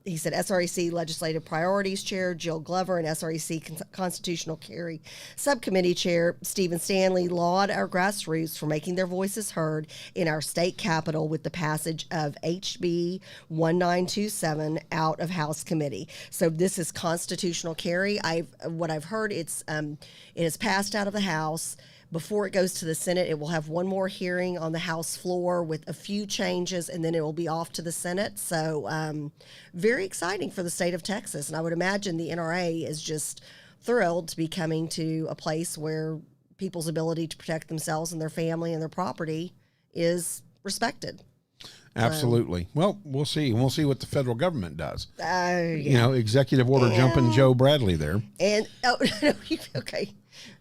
A: He said SREC Legislative Priorities Chair Jill Glover and SREC Constitutional Carry Subcommittee Chair Stephen Stanley laud our grassroots for making their voices heard in our state capitol with the passage of HB 1927 out of House Committee. So this is constitutional carry. What I've heard, it is passed out of the House. Before it goes to the Senate, it will have one more hearing on the House floor with a few changes, and then it will be off to the Senate. So very exciting for the state of Texas. And I would imagine the NRA is just thrilled to be coming to a place where people's ability to protect themselves and their family and their property is respected.
B: Absolutely. Well, we'll see. We'll see what the federal government does. Executive order Jumpin' Joe Bradley there.
A: And, okay.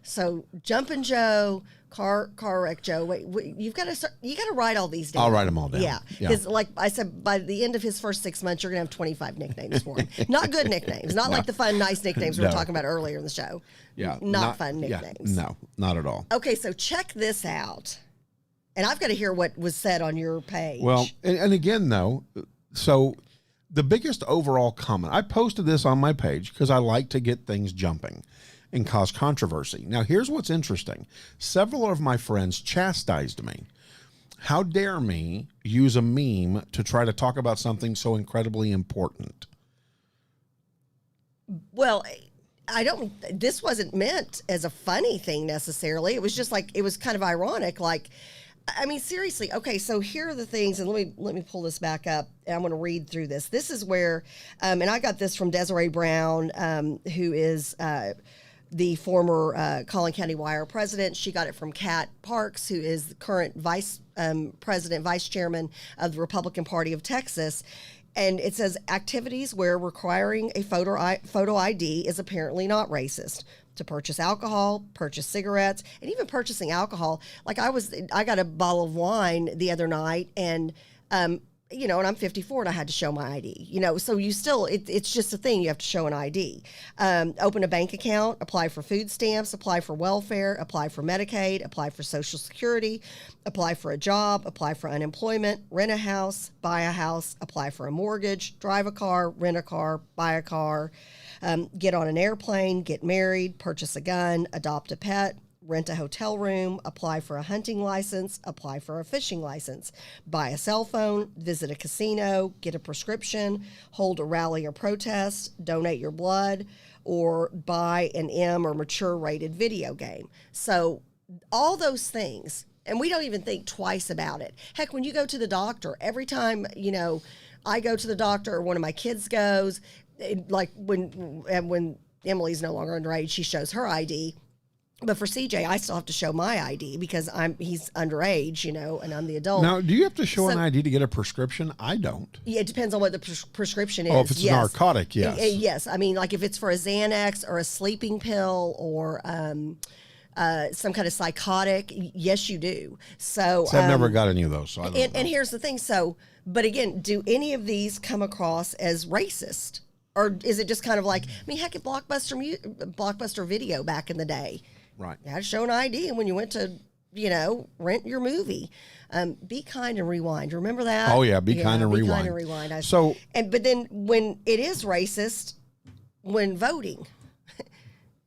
A: So Jumpin' Joe, car wreck Joe. Wait, you got to write all these down.
B: I'll write them all down.
A: Yeah, because like I said, by the end of his first 6 months, you're gonna have 25 nicknames for him. Not good nicknames, not like the fun, nice nicknames we were talking about earlier in the show.
B: Yeah,
A: not fun nicknames.
B: No, not at all.
A: Okay, so check this out, and I've got to hear what was said on your page.
B: Well, and again though, so the biggest overall comment, I posted this on my page because I like to get things jumping and cause controversy. Now, here's what's interesting. Several of my friends chastised me. How dare me use a meme to try to talk about something so incredibly important?
A: Well, this wasn't meant as a funny thing necessarily. It was just like, it was kind of ironic. Like, I mean, seriously. Okay, so here are the things, and let me pull this back up, and I'm going to read through this. This is where, and I got this from Desiree Brown, who is the former Collin County Wire president. She got it from Kat Parks, who is the current vice chairman of the Republican Party of Texas. And it says, activities where requiring a photo ID is apparently not racist. To purchase alcohol, purchase cigarettes, and even purchasing alcohol. Like I got a bottle of wine the other night, and and I'm 54 and I had to show my ID, so you still, it's just a thing. You have to show an ID, open a bank account, apply for food stamps, apply for welfare, apply for Medicaid, apply for Social Security, apply for a job, apply for unemployment, rent a house, buy a house, apply for a mortgage, drive a car, rent a car, buy a car, get on an airplane, get married, purchase a gun, adopt a pet, rent a hotel room, apply for a hunting license, apply for a fishing license, buy a cell phone, visit a casino, get a prescription, hold a rally or protest, donate your blood, or buy an M or mature rated video game. So all those things, and we don't even think twice about it. Heck, when you go to the doctor, every time, I go to the doctor or one of my kids goes, like when Emily's no longer underage, she shows her ID. But for CJ, I still have to show my ID because he's underage, and I'm the adult.
B: Now, do you have to show an ID to get a prescription? I don't.
A: Yeah, it depends on what the prescription is.
B: Oh, if it's a narcotic, yes.
A: Yes. I mean, like if it's for a Xanax or a sleeping pill or some kind of psychotic, yes, you do. So
B: I've never got any of those. So I don't know.
A: And here's the thing. So, but again, do any of these come across as racist? Or is it just kind of like, heck, at Blockbuster Video back in the day.
B: Right.
A: You had to show an ID, and when you went to, rent your movie, Be Kind and Rewind. Remember that?
B: Oh yeah, Be Kind and Rewind.
A: Be Kind and Rewind. But then when it is racist, when voting,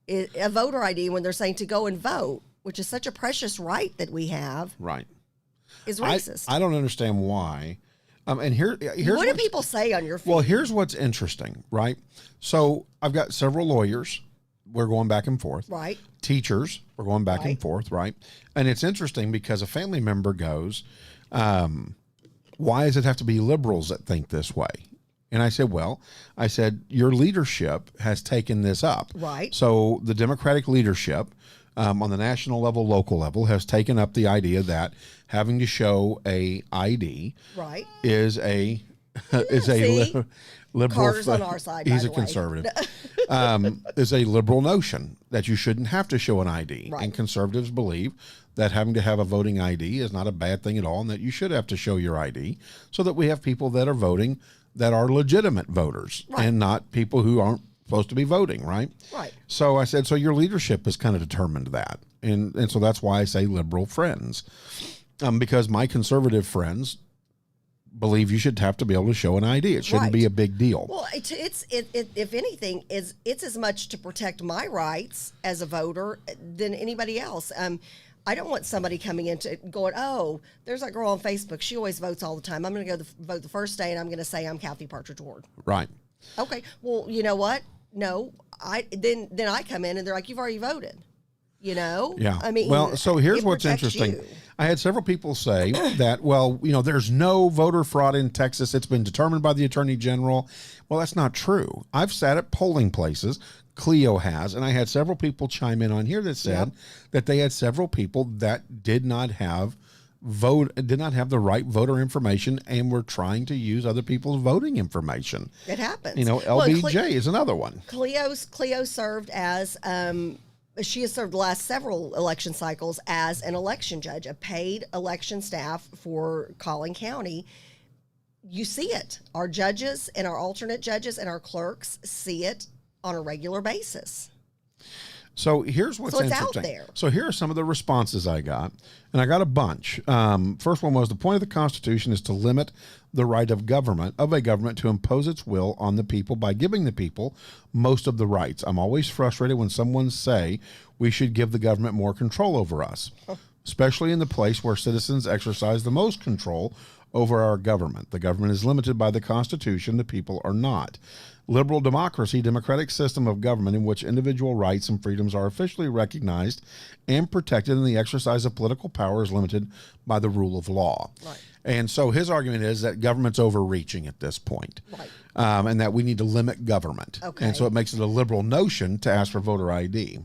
A: a voter ID, when they're saying to go and vote, which is such a precious right that we have,
B: right,
A: is racist.
B: I don't understand why. And here's
A: what do people say on your feed?
B: Well, here's what's interesting, right? So I've got several lawyers. We're going back and forth.
A: Right.
B: Teachers, we're going back and forth, right? And it's interesting because a family member goes, why does it have to be liberals that think this way? And I said, your leadership has taken this up.
A: Right.
B: So the Democratic leadership on the national level, local level, has taken up the idea that having to show a ID is a liberal.
A: Carter's on our side.
B: He's a conservative. Is a liberal notion that you shouldn't have to show an ID, and conservatives believe that having to have a voting ID is not a bad thing at all, and that you should have to show your ID so that we have people that are voting that are legitimate voters and not people who aren't supposed to be voting, right?
A: Right.
B: So I said, so your leadership has kind of determined that, and so that's why I say liberal friends. because my conservative friends believe you should have to be able to show an ID. It shouldn't be a big deal.
A: Well, if anything, it's as much to protect my rights as a voter than anybody else. I don't want somebody coming into going, oh, there's that girl on Facebook. She always votes all the time. I'm going to go vote the first day, and I'm going to say I'm Kathy Partridge Ward.
B: Right.
A: Okay. Well, you know what? No, then I come in and they're like, you've already voted.
B: Yeah.
A: I mean,
B: well, so here's what's interesting.
A: You.
B: I had several people say that, well, there's no voter fraud in Texas. It's been determined by the Attorney General. Well, that's not true. I've sat at polling places. Cleo has, and I had several people chime in on here that said that they had several people that did not have the right voter information and were trying to use other people's voting information.
A: It happens.
B: LBJ is another one.
A: Cleo served as she has served the last several election cycles as an election judge, a paid election staff for Collin County. You see it. Our judges and our alternate judges and our clerks see it on a regular basis.
B: So here's what's interesting.
A: Out there.
B: So here are some of the responses I got, and I got a bunch. First one was, the point of the Constitution is to limit the right of a government to impose its will on the people by giving the people most of the rights. I'm always frustrated when someone say we should give the government more control over us, especially in the place where citizens exercise the most control over our government. The government is limited by the Constitution. The people are not. Liberal democracy, democratic system of government in which individual rights and freedoms are officially recognized and protected, and the exercise of political power is limited by the rule of law. Right. And so his argument is that government's overreaching at this point, right. And that we need to limit government. Okay. And so it makes it a liberal notion to ask for voter ID.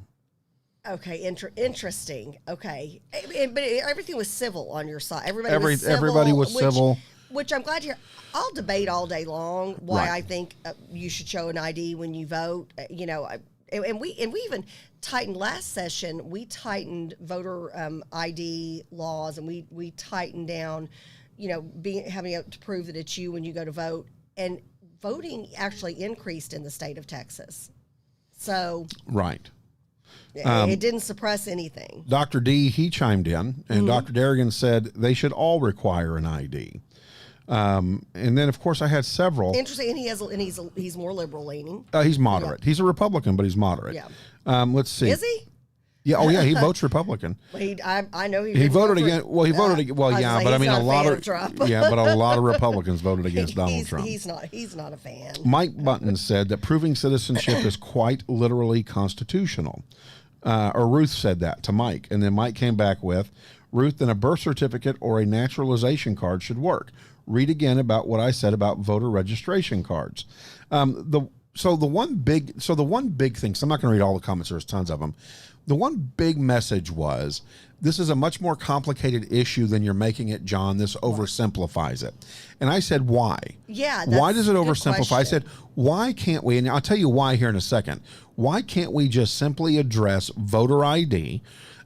A: Okay, interesting. Okay, but everything was civil on your side. Everybody was civil. Which I'm glad to hear. I'll debate all day long why I think you should show an ID when you vote. And we even tightened last session. We tightened voter ID laws, and we tightened down, having to prove that it's you when you go to vote. And voting actually increased in the state of Texas. So
B: right.
A: It didn't suppress anything.
B: Dr. D, he chimed in, and Dr. Darrigan said they should all require an ID. And then, of course, I had several.
A: Interesting, and he's more liberal leaning.
B: He's moderate. Yeah. He's a Republican, but he's moderate.
A: Yeah.
B: Let's see.
A: Is he?
B: Yeah. Oh, yeah. He votes Republican.
A: Well, I know
B: he voted against. Well, he voted against. Well, yeah, but I mean, a lot of but a lot of Republicans voted against Donald Trump.
A: He's not a fan.
B: Mike Button said that proving citizenship is quite literally constitutional. Or Ruth said that to Mike, and then Mike came back with, Ruth, then a birth certificate or a naturalization card should work. Read again about what I said about voter registration cards. The one big thing, so I'm not going to read all the comments, there's tons of them. The one big message was, this is a much more complicated issue than you're making it, John. This oversimplifies it. And I said, why?
A: Yeah.
B: Why does it oversimplify? I said, why can't we, and I'll tell you why here in a second, why can't we just simply address voter ID?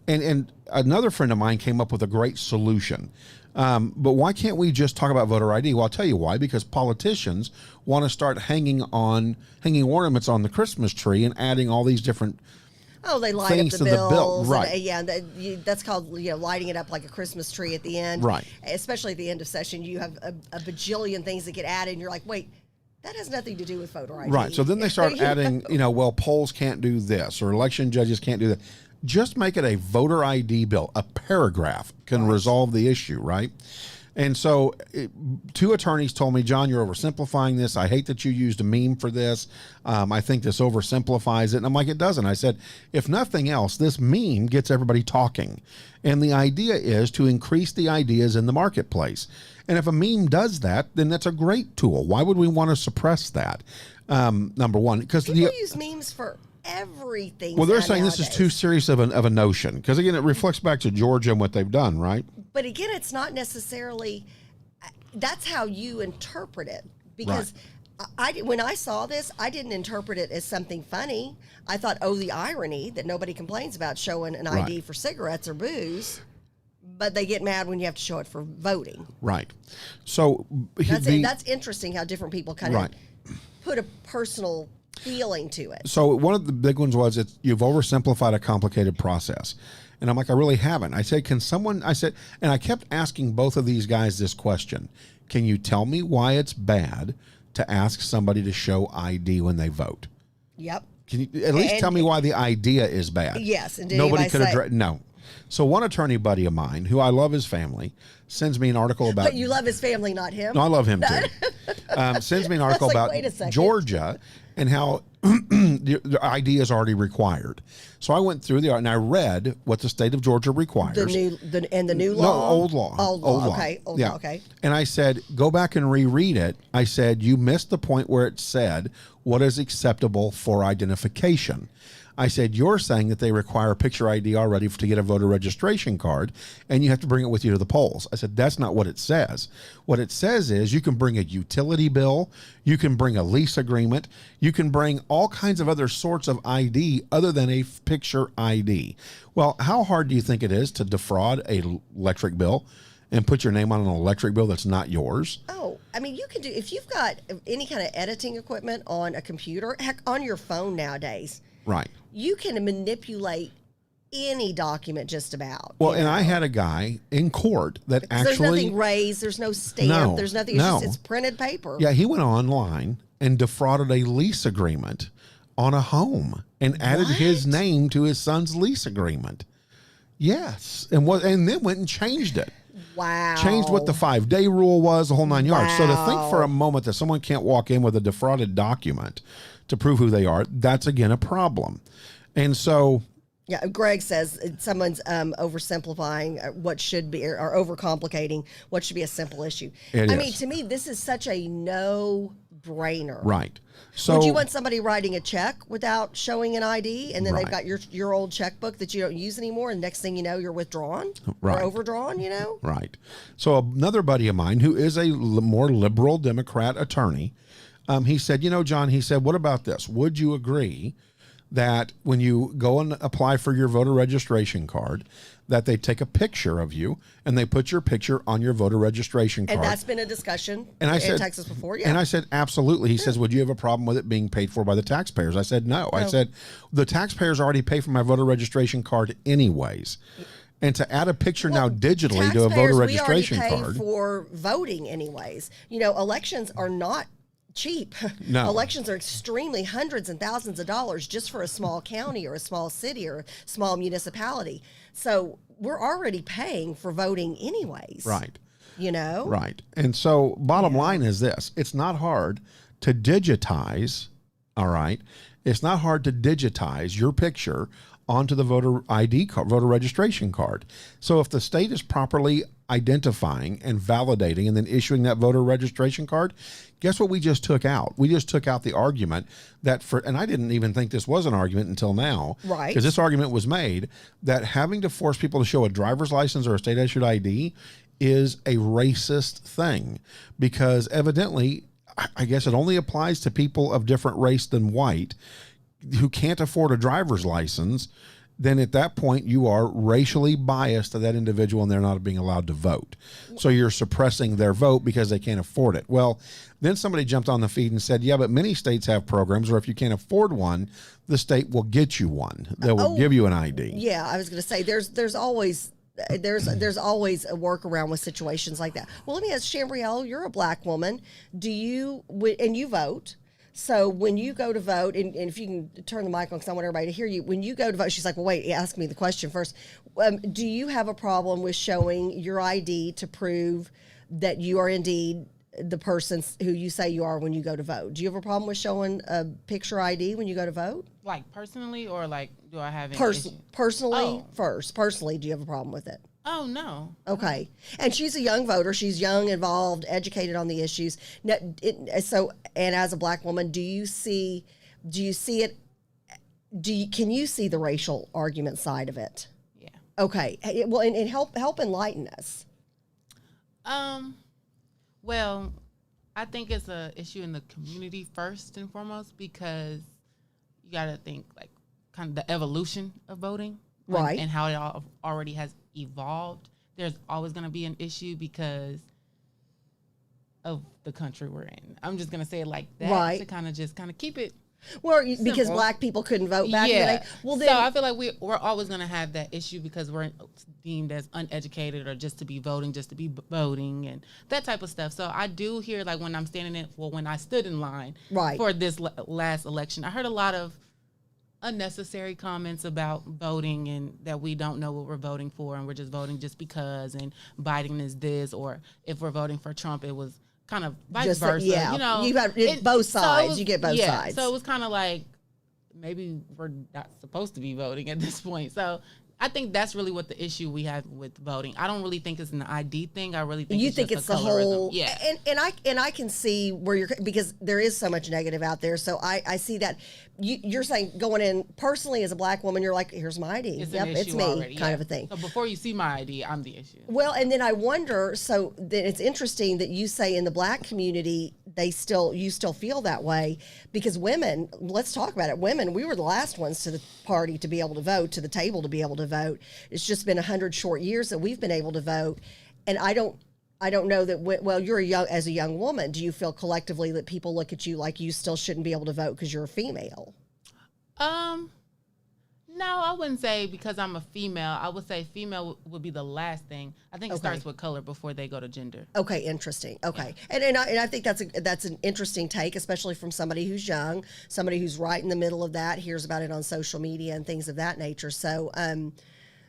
B: And another friend of mine came up with a great solution. But why can't we just talk about voter ID? Well, I'll tell you why. Because politicians want to start hanging ornaments on the Christmas tree and adding all these different
A: they light up the bills.
B: Right.
A: That's called lighting it up like a Christmas tree at the end.
B: Right.
A: Especially at the end of session, you have a bajillion things that get added, and you're like, wait, that has nothing to do with voter ID.
B: Right. So then they start adding, polls can't do this or election judges can't do that. Just make it a voter ID bill. A paragraph can resolve the issue, right? And so two attorneys told me, John, you're oversimplifying this. I hate that you used a meme for this. I think this oversimplifies it. And I'm like, it doesn't. I said, if nothing else, this meme gets everybody talking. And the idea is to increase the ideas in the marketplace. And if a meme does that, then that's a great tool. Why would we want to suppress that? Number one, because
A: people use memes for everything.
B: Well, they're saying nowadays. This is too serious of a notion, because again, it reflects back to Georgia and what they've done, right?
A: But again, it's not necessarily. That's how you interpret it, because when I saw this, I didn't interpret it as something funny. I thought, the irony that nobody complains about showing an ID for cigarettes or booze, but they get mad when you have to show it for voting.
B: Right. So
A: that's interesting how different people kind of put a personal feeling to it.
B: So one of the big ones was you've oversimplified a complicated process. And I'm like, I really haven't. I said, and I kept asking both of these guys this question. Can you tell me why it's bad to ask somebody to show ID when they vote?
A: Yep.
B: Can you at least tell me why the idea is bad?
A: Yes. And
B: nobody could address. No. So one attorney buddy of mine, who I love his family, sends me an article about.
A: But you love his family, not him.
B: No, I love him too. Sends me an article about Georgia and how the ID is already required. So I went through and I read what the state of Georgia requires.
A: The new law?
B: No, old law.
A: Old law. Okay. Old law. Okay.
B: And I said, go back and reread it. I said, you missed the point where it said what is acceptable for identification. I said, you're saying that they require a picture ID already to get a voter registration card, and you have to bring it with you to the polls. I said, that's not what it says. What it says is you can bring a utility bill, you can bring a lease agreement, you can bring all kinds of other sorts of ID other than a picture ID. Well, how hard do you think it is to defraud an electric bill and put your name on an electric bill that's not yours?
A: Oh, I mean, you can do, if you've got any kind of editing equipment on a computer, heck, on your phone nowadays.
B: Right.
A: You can manipulate any document just about.
B: Well, and I had a guy in court that actually...
A: There's nothing raised. There's no stamp. There's nothing. It's printed paper.
B: Yeah, he went online and defrauded a lease agreement on a home and added his name to his son's lease agreement. Yes. And then went and changed it.
A: Wow.
B: Changed what the 5-day rule was, the whole 9 yards. So to think for a moment that someone can't walk in with a defrauded document to prove who they are, that's again a problem. And so...
A: Yeah, Greg says someone's oversimplifying what should be or overcomplicating what should be a simple issue. I mean, to me, this is such a no-brainer.
B: Right. So,
A: would you want somebody writing a check without showing an ID, and then they've got your old checkbook that you don't use anymore, and next thing you know, you're withdrawn or overdrawn, you know?
B: Right. So another buddy of mine who is a more liberal Democrat attorney, he said, John, he said, what about this? Would you agree that when you go and apply for your voter registration card, that they take a picture of you and they put your picture on your voter registration card?
A: And that's been a discussion
B: in
A: Texas before,
B: And I said, absolutely. He says, would you have a problem with it being paid for by the taxpayers? I said, no. I said, the taxpayers already pay for my voter registration card anyways. And to add a picture now digitally to a voter registration
A: card. We already
B: card.
A: pay for voting anyways. Elections are not cheap.
B: No.
A: Elections are extremely hundreds and thousands of dollars just for a small county or a small city or a small municipality. So we're already paying for voting anyways.
B: Right.
A: Right.
B: And so bottom line is this. It's not hard to digitize, all right? It's not hard to digitize your picture onto the voter ID card, voter registration card. So if the state is properly identifying and validating and then issuing that voter registration card, guess what we just took out? We just took out the argument that and I didn't even think this was an argument until now.
A: Right.
B: Because this argument was made that having to force people to show a driver's license or a state issued ID is a racist thing, because evidently, I guess it only applies to people of different race than white who can't afford a driver's license. Then at that point you are racially biased to that individual and they're not being allowed to vote. So you're suppressing their vote because they can't afford it. Well, then somebody jumped on the feed and said, yeah, but many states have programs where if you can't afford one, the state will get you one. They will give you an ID.
A: Yeah, I was going to say there's always a workaround with situations like that. Well, let me ask Shambrielle, you're a black woman. And you vote. So when you go to vote, and if you can turn the mic on because I want everybody to hear you, when you go to vote, she's like, well, wait, ask me the question first. Do you have a problem with showing your ID to prove that you are indeed the person who you say you are when you go to vote? Do you have a problem with showing a picture ID when you go to vote?
D: Like personally, or like, do I have any
A: personally first? Personally, do you have a problem with it?
D: Oh, no.
A: Okay. And she's a young voter. She's young, involved, educated on the issues. Now, and as a black woman, can you see the racial argument side of it?
D: Yeah.
A: Okay. Well, and help enlighten us.
D: Well, I think it's an issue in the community first and foremost, because you got to think like kind of the evolution of voting.
A: Right.
D: And how it already has evolved. There's always going to be an issue because of the country we're in. I'm just going to say it like that,
A: right,
D: to kind of keep it
A: Well, because black people couldn't vote back in the day. Well, then,
D: so I feel like we're always going to have that issue because we're deemed as uneducated or just to be voting and that type of stuff. So I do hear, like, when I'm when I stood in line for this last election, I heard a lot of unnecessary comments about voting and that we don't know what we're voting for and we're just voting just because, and Biden is this, or if we're voting for Trump, it was kind of vice versa. You know,
A: you got both sides. You get both sides.
D: So it was kind of like maybe we're not supposed to be voting at this point. So I think that's really what the issue we have with voting. I don't really think it's an ID thing. I really think it's
A: the whole.
D: Yeah,
A: and I can see where you're, because there is so much negative out there. So I see that. You're saying going in personally as a black woman, you're like, here's my ID. It's me,
D: already,
A: kind of a thing.
D: So before you see my ID, I'm the issue.
A: Well, and then I wonder. So then it's interesting that you say in the black community you still feel that way, because women. Let's talk about it. Women, we were the last ones to the party to be able to vote, to the table to be able to vote. It's just been 100 short years that we've been able to vote, and I don't know that. Well, you're as a young woman, do you feel collectively that people look at you like you still shouldn't be able to vote because you're a female?
D: No, I wouldn't say because I'm a female. I would say female would be the last thing. I think it starts with color before they go to gender.
A: Okay, interesting. Okay, yeah. and I think that's an interesting take, especially from somebody who's young, somebody who's right in the middle of that, hears about it on social media and things of that nature. So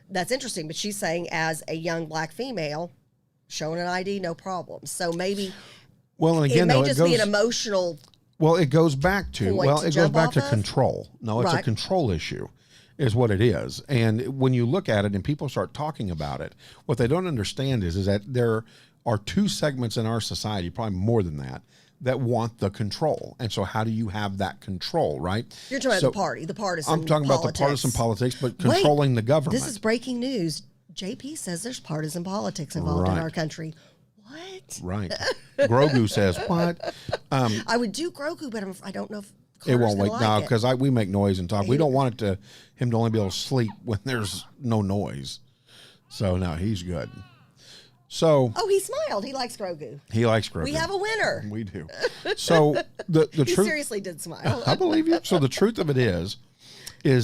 A: that's interesting. But she's saying as a young black female, showing an ID, no problem. So maybe
B: and again,
A: it may just be an emotional.
B: Well, it goes back to control. No, it's
A: Right.
B: a control issue, is what it is. And when you look at it and people start talking about it, what they don't understand is that there are two segments in our society, probably more than that want the control. And so how do you have that control, right?
A: You're talking about the partisan.
B: I'm talking
A: politics.
B: about the partisan politics, but controlling the government.
A: This is breaking news. JP says there's partisan politics involved in our country. What?
B: Right. Grogu says what?
A: I would do Grogu, but I don't know if
B: it won't wait. No,
A: it.
B: because we make noise and talk. We don't want him to only be able to sleep when there's no noise. So no, he's good. So
A: he smiled. He likes Grogu.
B: He likes Grogu.
A: We have a winner.
B: We do. So the
A: he
B: truth,
A: seriously did smile.
B: I believe you. So the truth of it is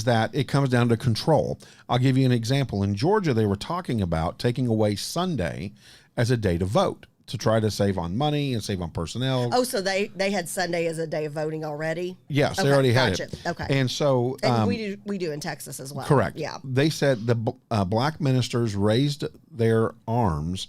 B: that it comes down to control. I'll give you an example. In Georgia, they were talking about taking away Sunday as a day to vote to try to save on money and save on personnel.
A: Oh, so they had Sunday as a day of voting already?
B: Yes, they already had
A: it. Okay.
B: And so
A: we do in Texas as well.
B: Correct.
A: Yeah.
B: They said the black ministers raised their arms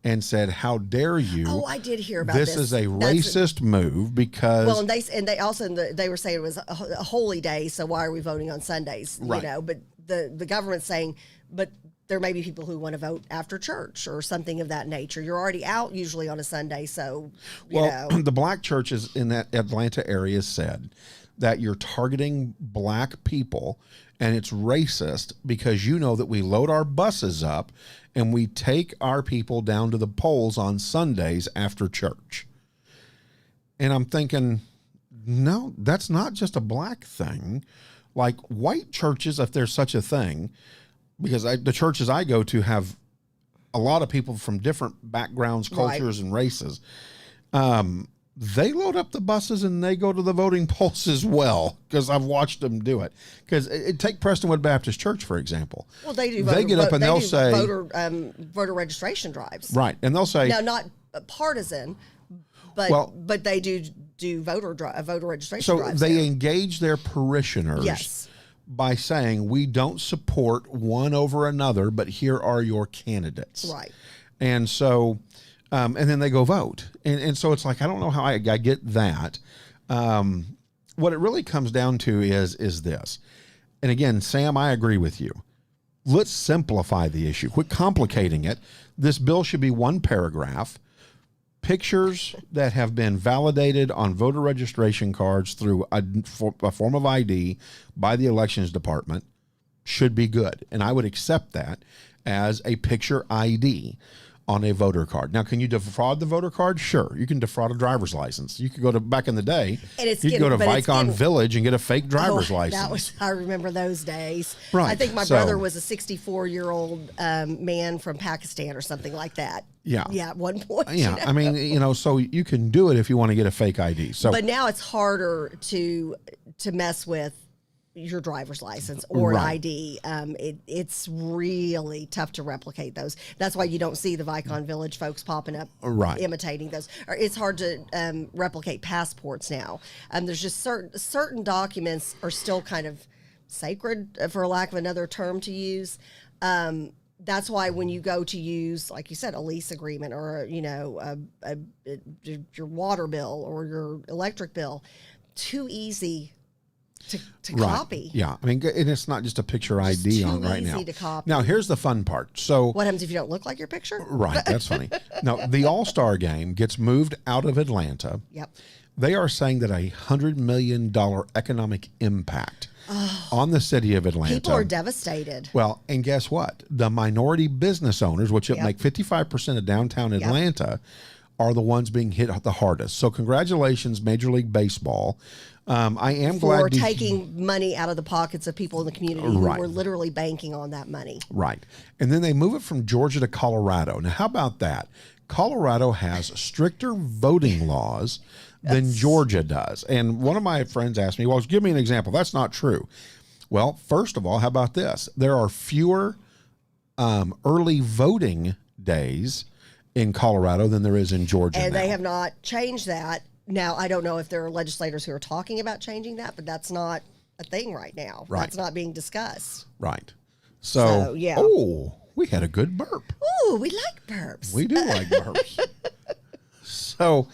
B: and said, "How dare you?"
A: Oh, I did hear about this.
B: This is a racist move because
A: and they also they were saying it was a holy day, so why are we voting on Sundays?
B: Right.
A: You know, but the government's saying, but there may be people who want to vote after church or something of that nature. You're already out usually on a Sunday, so you know.
B: The black churches in that Atlanta area said that you're targeting black people and it's racist because you know that we load our buses up and we take our people down to the polls on Sundays after church. And I'm thinking, no, that's not just a black thing. Like white churches, if there's such a thing, because the churches I go to have a lot of people from different backgrounds, cultures, and races. They load up the buses and they go to the voting polls as well, because I've watched them do it. Because take Prestonwood Baptist Church, for example.
A: Well, they do.
B: They get up and they'll say
A: voter registration drives.
B: Right, and they'll say
A: now, not partisan, but they do voter registration drives.
B: So they engage their parishioners.
A: Yes.
B: By saying we don't support one over another, but here are your candidates.
A: Right.
B: And so, and then they go vote. And so it's like, I don't know how I get that. What it really comes down to is this. And again, Sam, I agree with you. Let's simplify the issue. Quit complicating it. This bill should be one paragraph. Pictures that have been validated on voter registration cards through a form of ID by the elections department should be good. And I would accept that as a picture ID on a voter card. Now, can you defraud the voter card? Sure. You can defraud a driver's license. You could go to, back in the day, you could go to Vicon Village and get a fake driver's license.
A: I remember those days.
B: Right.
A: I think my brother was a 64-year-old man from Pakistan or something like that.
B: Yeah.
A: Yeah, at one point.
B: Yeah. I mean, so you can do it if you want to get a fake ID. So,
A: but now it's harder to to mess with your driver's license or an ID. It's really tough to replicate those. That's why you don't see the Vicon Village folks popping up imitating those. Or it's hard to replicate passports now. There's just certain documents are still kind of sacred, for lack of another term to use. That's why when you go to use, like you said, a lease agreement or, your water bill or your electric bill, too easy to copy.
B: Yeah. I mean, and it's not just a picture ID on right now.
A: To copy.
B: Now, here's the fun part. So
A: what happens if you don't look like your picture?
B: Right. That's funny. Now, the All-Star game gets moved out of Atlanta.
A: Yep.
B: They are saying that $100 million economic impact on the city of Atlanta.
A: People are devastated.
B: Well, and guess what? The minority business owners, which make 55% of downtown Atlanta, are the ones being hit the hardest. So congratulations, Major League Baseball. I am glad
A: for taking money out of the pockets of people in the community who were literally banking on that money.
B: Right. And then they move it from Georgia to Colorado. Now, how about that? Colorado has stricter voting laws than Georgia does. And one of my friends asked me, well, give me an example. That's not true. Well, first of all, how about this? There are fewer early voting days in Colorado than there is in Georgia.
A: And
B: now.
A: They have not changed that. Now, I don't know if there are legislators who are talking about changing that, but that's not a thing right now.
B: Right.
A: That's not being discussed.
B: Right. So
A: yeah.
B: Oh, we had a good burp.
A: Ooh, we like burps.
B: We do like burps. So,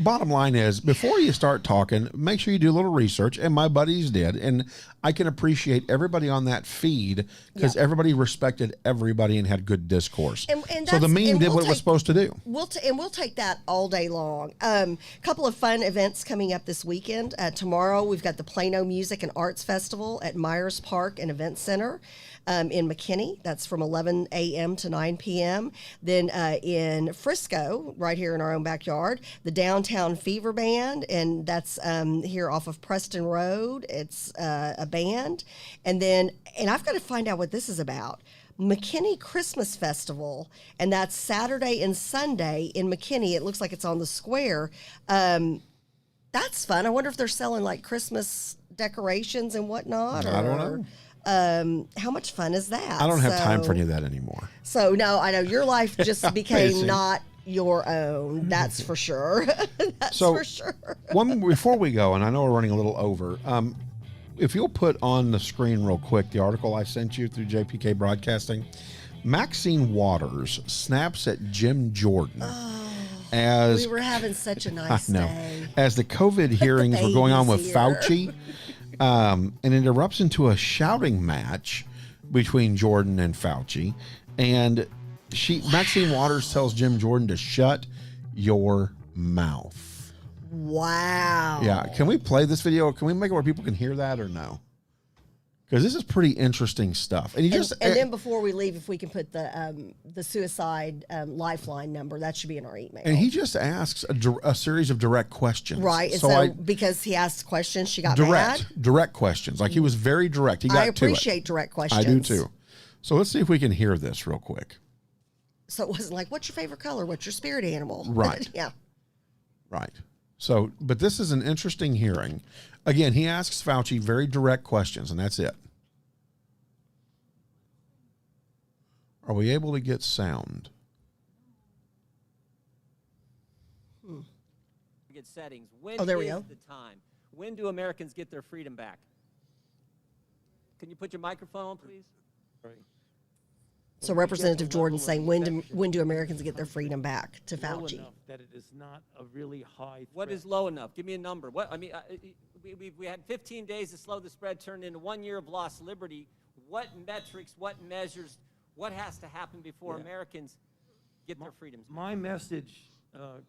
B: bottom line is, before you start talking, make sure you do a little research, and my buddies did, and I can appreciate everybody on that feed because everybody respected everybody and had good discourse. And so the meme did what it was supposed to do.
A: We'll take that all day long. Couple of fun events coming up this weekend. Tomorrow we've got the Plano Music and Arts Festival at Myers Park and Event Center. In Mckinney. That's from 11 a.m. to 9 p.m. Then in Frisco, right here in our own backyard, the Downtown Fever Band, and that's here off of Preston Road. It's a band. And I've got to find out what this is about. McKinney Christmas Festival, and that's Saturday and Sunday in McKinney. It looks like it's on the square. That's fun. I wonder if they're selling like Christmas decorations and whatnot.
B: I don't know.
A: How much fun is that?
B: I don't have time for any of that anymore.
A: So, no, I know your life just became not your own. That's for sure. For sure.
B: Before we go, and I know we're running a little over, if you'll put on the screen real quick the article I sent you through JPK Broadcasting, Maxine Waters snaps at Jim Jordan. As
A: we were having such a nice day.
B: As the COVID hearings were going on with Fauci. And it erupts into a shouting match between Jordan and Fauci. And Maxine Waters tells Jim Jordan to shut your mouth.
A: Wow.
B: Yeah. Can we play this video? Can we make it where people can hear that or no? Because this is pretty interesting stuff. And
A: then before we leave, if we can put the suicide lifeline number, that should be in our email.
B: And he just asks a series of direct questions.
A: Right. And so because he asked questions, she got mad?
B: Direct questions. Like he was very direct. He got to it.
A: I appreciate direct questions.
B: I do too. So let's see if we can hear this real quick.
A: So it wasn't like, what's your favorite color? What's your spirit animal?
B: Right.
A: Yeah.
B: Right. So, but this is an interesting hearing. Again, he asks Fauci very direct questions, and that's it. Are we able to get sound?
E: Get settings. When
A: there we
E: is
A: go.
E: the time? When do Americans get their freedom back? Can you put your microphone on, please? Sorry.
A: So Representative Jordan saying, when do Americans get their freedom back to Fauci?
F: Enough that it is not a really high threat.
E: What is low enough? Give me a number. What I mean, we had 15 days to slow the spread, turned into 1 year of lost liberty. What metrics, what measures, what has to happen before Americans get their freedoms back?
F: My message,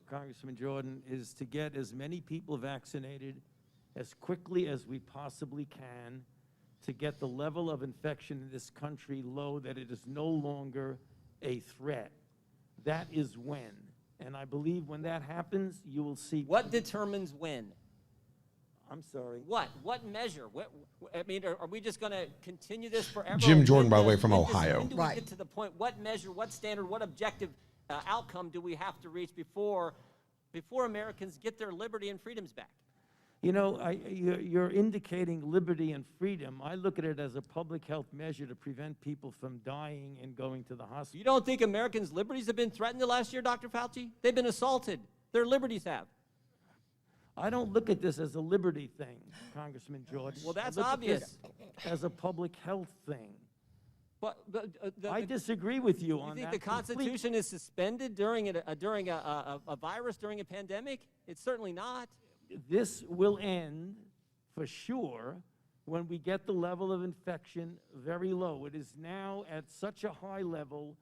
F: Congressman Jordan, is to get as many people vaccinated as quickly as we possibly can, to get the level of infection in this country low, that it is no longer a threat. That is when. And I believe when that happens, you will see.
E: What determines when?
F: I'm sorry.
E: What measure? I mean, are we just going to continue this forever?
B: Jim Jordan, by the way, from Ohio.
E: When do we get to the point? What measure, what standard, what objective outcome do we have to reach before Americans get their liberty and freedoms back?
F: You know, you're indicating liberty and freedom. I look at it as a public health measure to prevent people from dying and going to the hospital.
E: You don't think Americans' liberties have been threatened the last year, Dr. Fauci? They've been assaulted. Their liberties have.
F: I don't look at this as a liberty thing, Congressman Jordan.
E: Well, that's
F: I look at
E: obvious.
F: this as a public health thing.
E: But
F: I disagree with you on that.
E: You think the Constitution is suspended during a virus, during a pandemic? It's certainly not.
F: This will end for sure when we get the level of infection very low. It is now at such a high level.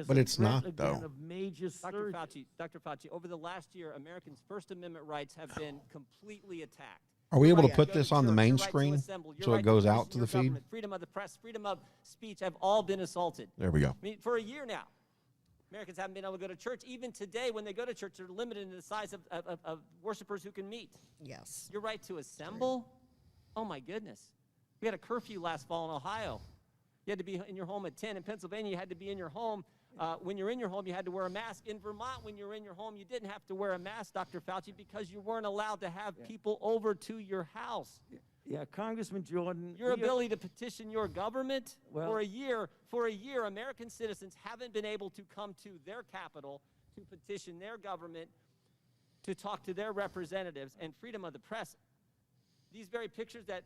B: But it's not, though.
F: Of major surge.
E: Dr. Fauci, over the last year, Americans' First Amendment rights have been completely attacked.
B: Are we able to put
E: Go
B: this
E: to
B: on the
E: church,
B: main
E: your right to
B: screen
E: assemble, your
B: so
E: right
B: it goes
E: to
B: out to
E: petition
B: the
E: your
B: feed?
E: government, freedom of the press, freedom of speech have all been assaulted.
B: There we go.
E: I mean, for a year now, Americans haven't been able to go to church. Even today, when they go to church, they're limited in the size of worshipers who can meet.
A: Yes.
E: Your right to assemble? Oh, my goodness. We had a curfew last fall in Ohio. You had to be in your home at 10. In Pennsylvania, you had to be in your home. When you're in your home, you had to wear a mask. In Vermont, when you're in your home, you didn't have to wear a mask, Dr. Fauci, because you weren't allowed to have people over to your house.
F: Yeah, Congressman Jordan.
E: Your ability to petition your government
F: Well-
E: for a year, American citizens haven't been able to come to their capital to petition their government, to talk to their representatives, and freedom of the press. These very pictures that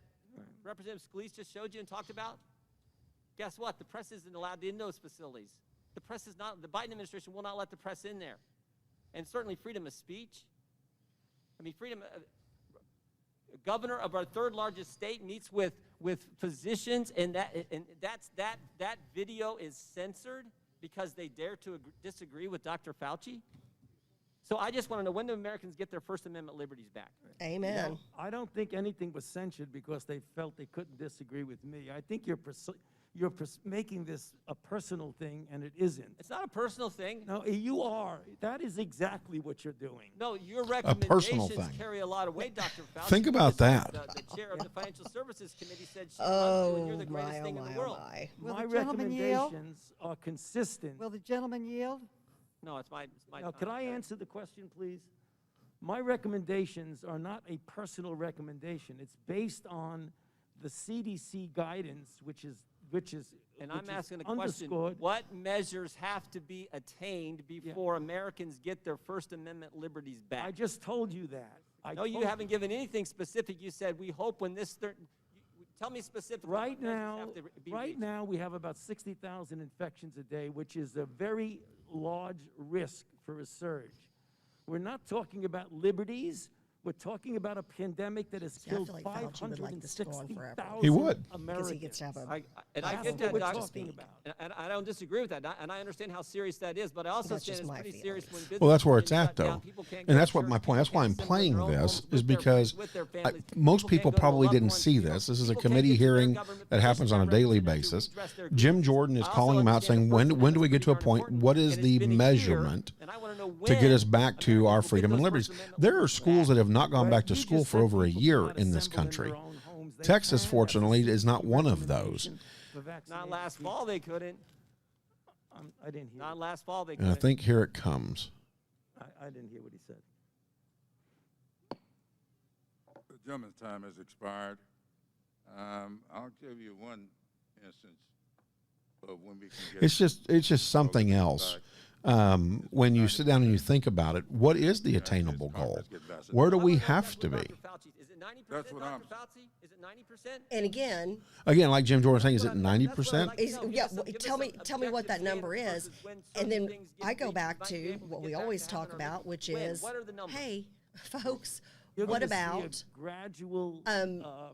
E: Representative Scalise just showed you and talked about, guess what? The press isn't allowed in those facilities. The press is not, the Biden administration will not let the press in there. And certainly freedom of speech. I mean, governor of our third largest state meets with physicians, and that video is censored because they dare to disagree with Dr. Fauci. So I just want to know, when do Americans get their First Amendment liberties back?
A: Amen.
F: I don't think anything was censored because they felt they couldn't disagree with me. I think you're making this a personal thing, and it isn't.
E: It's not a personal thing.
F: No, you are. That is exactly what you're doing.
E: No, your
B: personal
E: recommendations
B: thing.
E: carry a lot of weight, Dr. Fauci.
B: Think about
E: because
B: that.
E: The chair of the Financial Services Committee said she loves you and you're the greatest thing in the world.
A: my.
G: Will
F: My
G: the gentleman yield?
F: recommendations are consistent.
G: Will the gentleman yield?
E: No, it's my
F: Now,
E: time.
F: could I answer the question, please? My recommendations are not a personal recommendation. It's based on the CDC guidance, which is
E: And I'm asking the question,
F: underscored.
E: what measures have to be attained before Americans get their First Amendment liberties back?
F: I just told you that.
E: No, you haven't given anything specific. You said, we hope when this tell me specifically. what
F: Right
E: measures
F: now,
E: have to be
F: right
E: reached.
F: now, we have about 60,000 infections a day, which is a very large risk for a surge. We're not talking about liberties. We're talking about a pandemic that has
A: See, I
F: killed
A: feel like Fauci would like this to go on forever.
F: 560,000
B: He would.
A: Because
F: Americans.
A: he gets to have a.
E: And I
F: That's
E: get
F: what
E: that,
F: we're
E: Dr.
F: talking about.
E: And I don't disagree with that, and I understand how serious that is, but I also
A: That's
E: understand
A: just
E: it's
A: my
E: pretty
A: feeling.
E: serious when business
B: Well, that's where
E: is
B: it's at,
E: shut down,
B: though.
E: people can't
B: And
E: go to
B: that's what
E: church,
B: my point. That's
E: people
B: why
E: can't
B: I'm
E: assemble in
B: playing
E: their own
B: this,
E: homes
B: is
E: with their
B: because
E: friends, with their families.
B: most
E: People
B: people
E: can't go to
B: probably
E: loved
B: didn't
E: ones,
B: see
E: people-
B: this. This is a
E: people can't
B: committee
E: get to their
B: hearing
E: government,
B: that happens
E: petition
B: on a
E: their
B: daily
E: representative to
B: basis.
E: redress their
B: Jim
E: grievances.
B: Jordan is
E: I also
B: calling them out
E: understand
B: saying,
E: the First
B: when do we
E: Amendment
B: get to a
E: is
B: point?
E: important,
B: What is
E: and
B: the
E: it's been a year,
B: measurement
E: and I wanna know
B: to get
E: when
B: us back to
E: Americans
B: our
E: will get
B: freedom and
E: those
B: liberties?
E: First Amendment
B: There are
E: liberties
B: schools
E: back.
B: that have not gone
F: Well,
B: back to
F: you
B: school
F: just
B: for
F: said
B: over a
F: people
B: year
F: cannot
B: in this
F: assemble in
B: country.
F: their own homes. They
B: Texas,
F: can.
B: fortunately,
F: That's a
B: is not
F: CDC
B: one of those.
F: recommendation for
E: Not
F: vaccinated
E: last
F: people.
E: fall they couldn't.
F: I didn't hear.
E: Not last fall they
B: And I
E: couldn't.
B: think here it comes.
F: I didn't hear what he said.
H: The gentleman's time has expired. I'll give you one instance of when we can get.
B: It's just something else. When you sit down and you think about it, what is the attainable goal? Where do we have to be?
E: Dr. Fauci, is it 90%,
H: That's what I'm-
E: Dr. Fauci? Is it 90%?
A: And again,
B: Again, like Jim Jordan saying, is it
E: That's what
B: 90%?
E: I'd like
A: is,
E: to know.
A: yeah,
E: Give us some-
A: tell me what that
E: objective
A: number
E: standard
A: is,
E: versus when
A: and
E: certain
A: then
E: things get
A: I go
E: reached,
A: back
E: might be
A: to
E: able to
A: what
E: get
A: we
E: back
A: always
E: to
A: talk
E: having our
A: about, which
E: when?
A: is,
E: What are the numbers?
A: hey, folks,
F: You're
A: what
F: gonna see a
A: about
F: gradual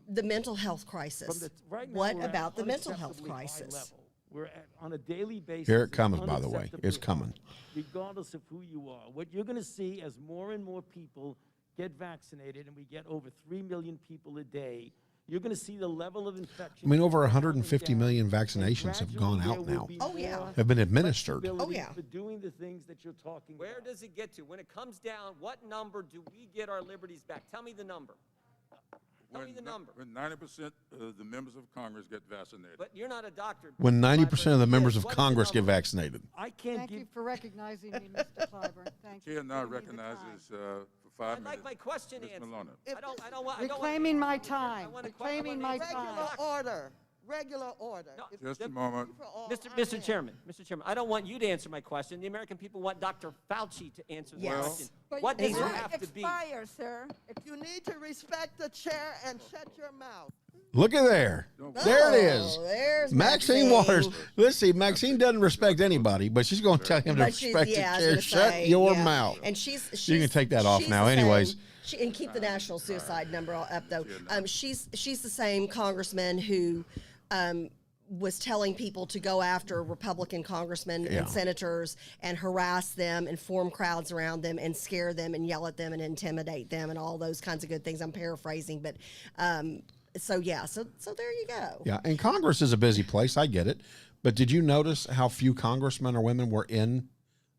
A: the mental health crisis?
F: right now
A: What
F: we're at
A: about the mental health
F: unacceptably high
A: crisis?
F: level. We're at, on a daily basis.
B: Here it
F: it's
B: comes, by the way. It's
F: unacceptably
B: coming.
F: high, regardless of who you are. What you're going to see as more and more people get vaccinated, and we get over 3 million people a day, you're going to see the level of infection.
B: I mean, over
F: coming
B: 150
F: down,
B: million
F: and
B: vaccinations have gone
F: gradually
B: out
F: there
B: now,
F: will be
A: Oh, yeah.
F: more
B: have been administered.
F: flexibility
A: Oh, yeah.
F: for doing the things that you're talking
E: Where
F: about.
E: does it get to? When it comes down, what number do we get our liberties back? Tell me the number. Tell me the number.
H: When 90% of the members of Congress get vaccinated.
E: But you're not a doctor.
B: When 90% of the members of
E: What's
B: Congress get
E: number?
B: vaccinated.
F: I can't
G: Thank
F: give
G: you for recognizing me, Mr. Clyburn. Thank you.
H: Chair now
G: for giving me the time.
H: recognizes for for 5
E: I'd
H: minutes.
E: like my question
H: Ms.
E: answered.
H: Maloney.
E: I don't want.
G: Reclaiming my time.
E: want a
G: Reclaiming my time. Regular order.
E: No,
H: Just a moment.
E: Mr. Chairman, I don't want you to answer my question. The American people want Dr. Fauci to answer the
A: Yes.
E: question.
G: But
E: What
G: you
E: does there
G: might
E: have to be?
G: expire, sir. If you need to respect the chair and shut your mouth.
B: Look at there. There it is.
A: There's
B: Maxine Waters. Let's see. Maxine doesn't respect anybody, but she's going to tell him to
A: But she's-
B: respect
A: yeah, I
B: the
A: was
B: chair.
A: gonna
B: Shut
A: say,
B: your
A: yeah.
B: mouth.
A: And she's
B: You can take that off
A: she's
B: now.
A: the same-
B: Anyways.
A: and keep the national suicide number up though. She's the same congressman who was telling people to go after Republican congressmen
B: Yeah.
A: and senators and harass them and form crowds around them and scare them and yell at them and intimidate them and all those kinds of good things. I'm paraphrasing, but so there you go.
B: Yeah, and Congress is a busy place. I get it. But did you notice how few congressmen or women were in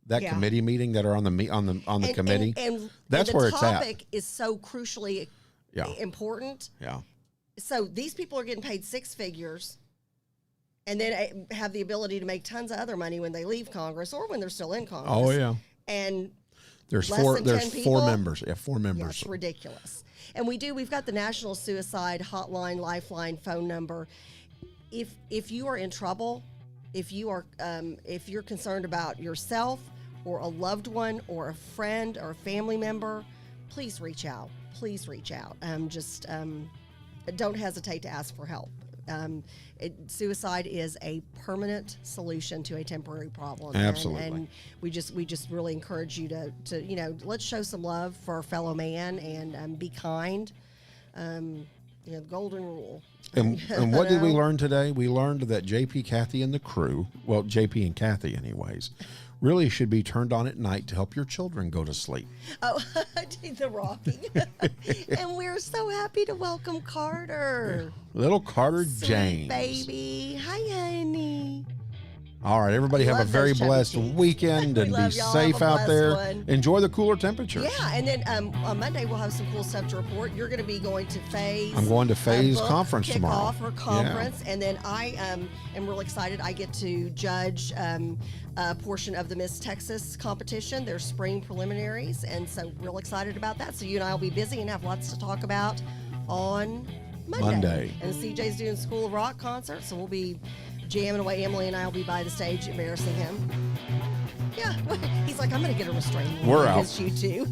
B: that
A: Yeah.
B: committee meeting that are on the committee?
A: And
B: That's
A: the
B: where it's at.
A: topic is so crucially
B: Yeah.
A: important.
B: Yeah.
A: So these people are getting paid six figures and then have the ability to make tons of other money when they leave Congress or when they're still in Congress.
B: Oh yeah.
A: And
B: There's
A: less
B: four.
A: than
B: There's
A: 10
B: four
A: people?
B: members. Yeah, 4
A: yeah,
B: members.
A: it's ridiculous. And we've got the National Suicide Hotline Lifeline phone number. If you are in trouble, if you're concerned about yourself or a loved one or a friend or a family member, please reach out. Please reach out. Don't hesitate to ask for help. Suicide is a permanent solution to a temporary problem.
B: Absolutely.
A: And we just really encourage you to let's show some love for our fellow man and be kind. The golden rule.
B: And what did we learn today? We learned that JP, Kathy, and the crew, well, JP and Kathy anyways, really should be turned on at night to help your children go to sleep.
A: Oh, the rocking. And we're so happy to welcome Carter.
B: Little Carter
A: Sweet
B: James.
A: baby. Hi, honey.
B: All right, everybody have a
A: Love
B: very
A: those chubby
B: blessed
A: cheeks.
B: weekend
A: We
B: and be
A: love y'all.
B: safe
A: Have a
B: out there.
A: blessed one.
B: Enjoy the cooler temperatures.
A: Yeah, and then on Monday we'll have some cool stuff to report. You're going to be going to Faye's.
B: I'm going to Faye's
A: book
B: conference tomorrow.
A: Kickoff, her conference, and then I am real excited. I get to judge a portion of the Miss Texas competition, their spring preliminaries, and so real excited about that. So you and I will be busy and have lots to talk about on Monday. And CJ's doing School of Rock concert, so we'll be jamming away. Emily and I will be by the stage embarrassing him. Yeah, he's like, I'm going to get a restraining order
B: We're out.
A: against you too.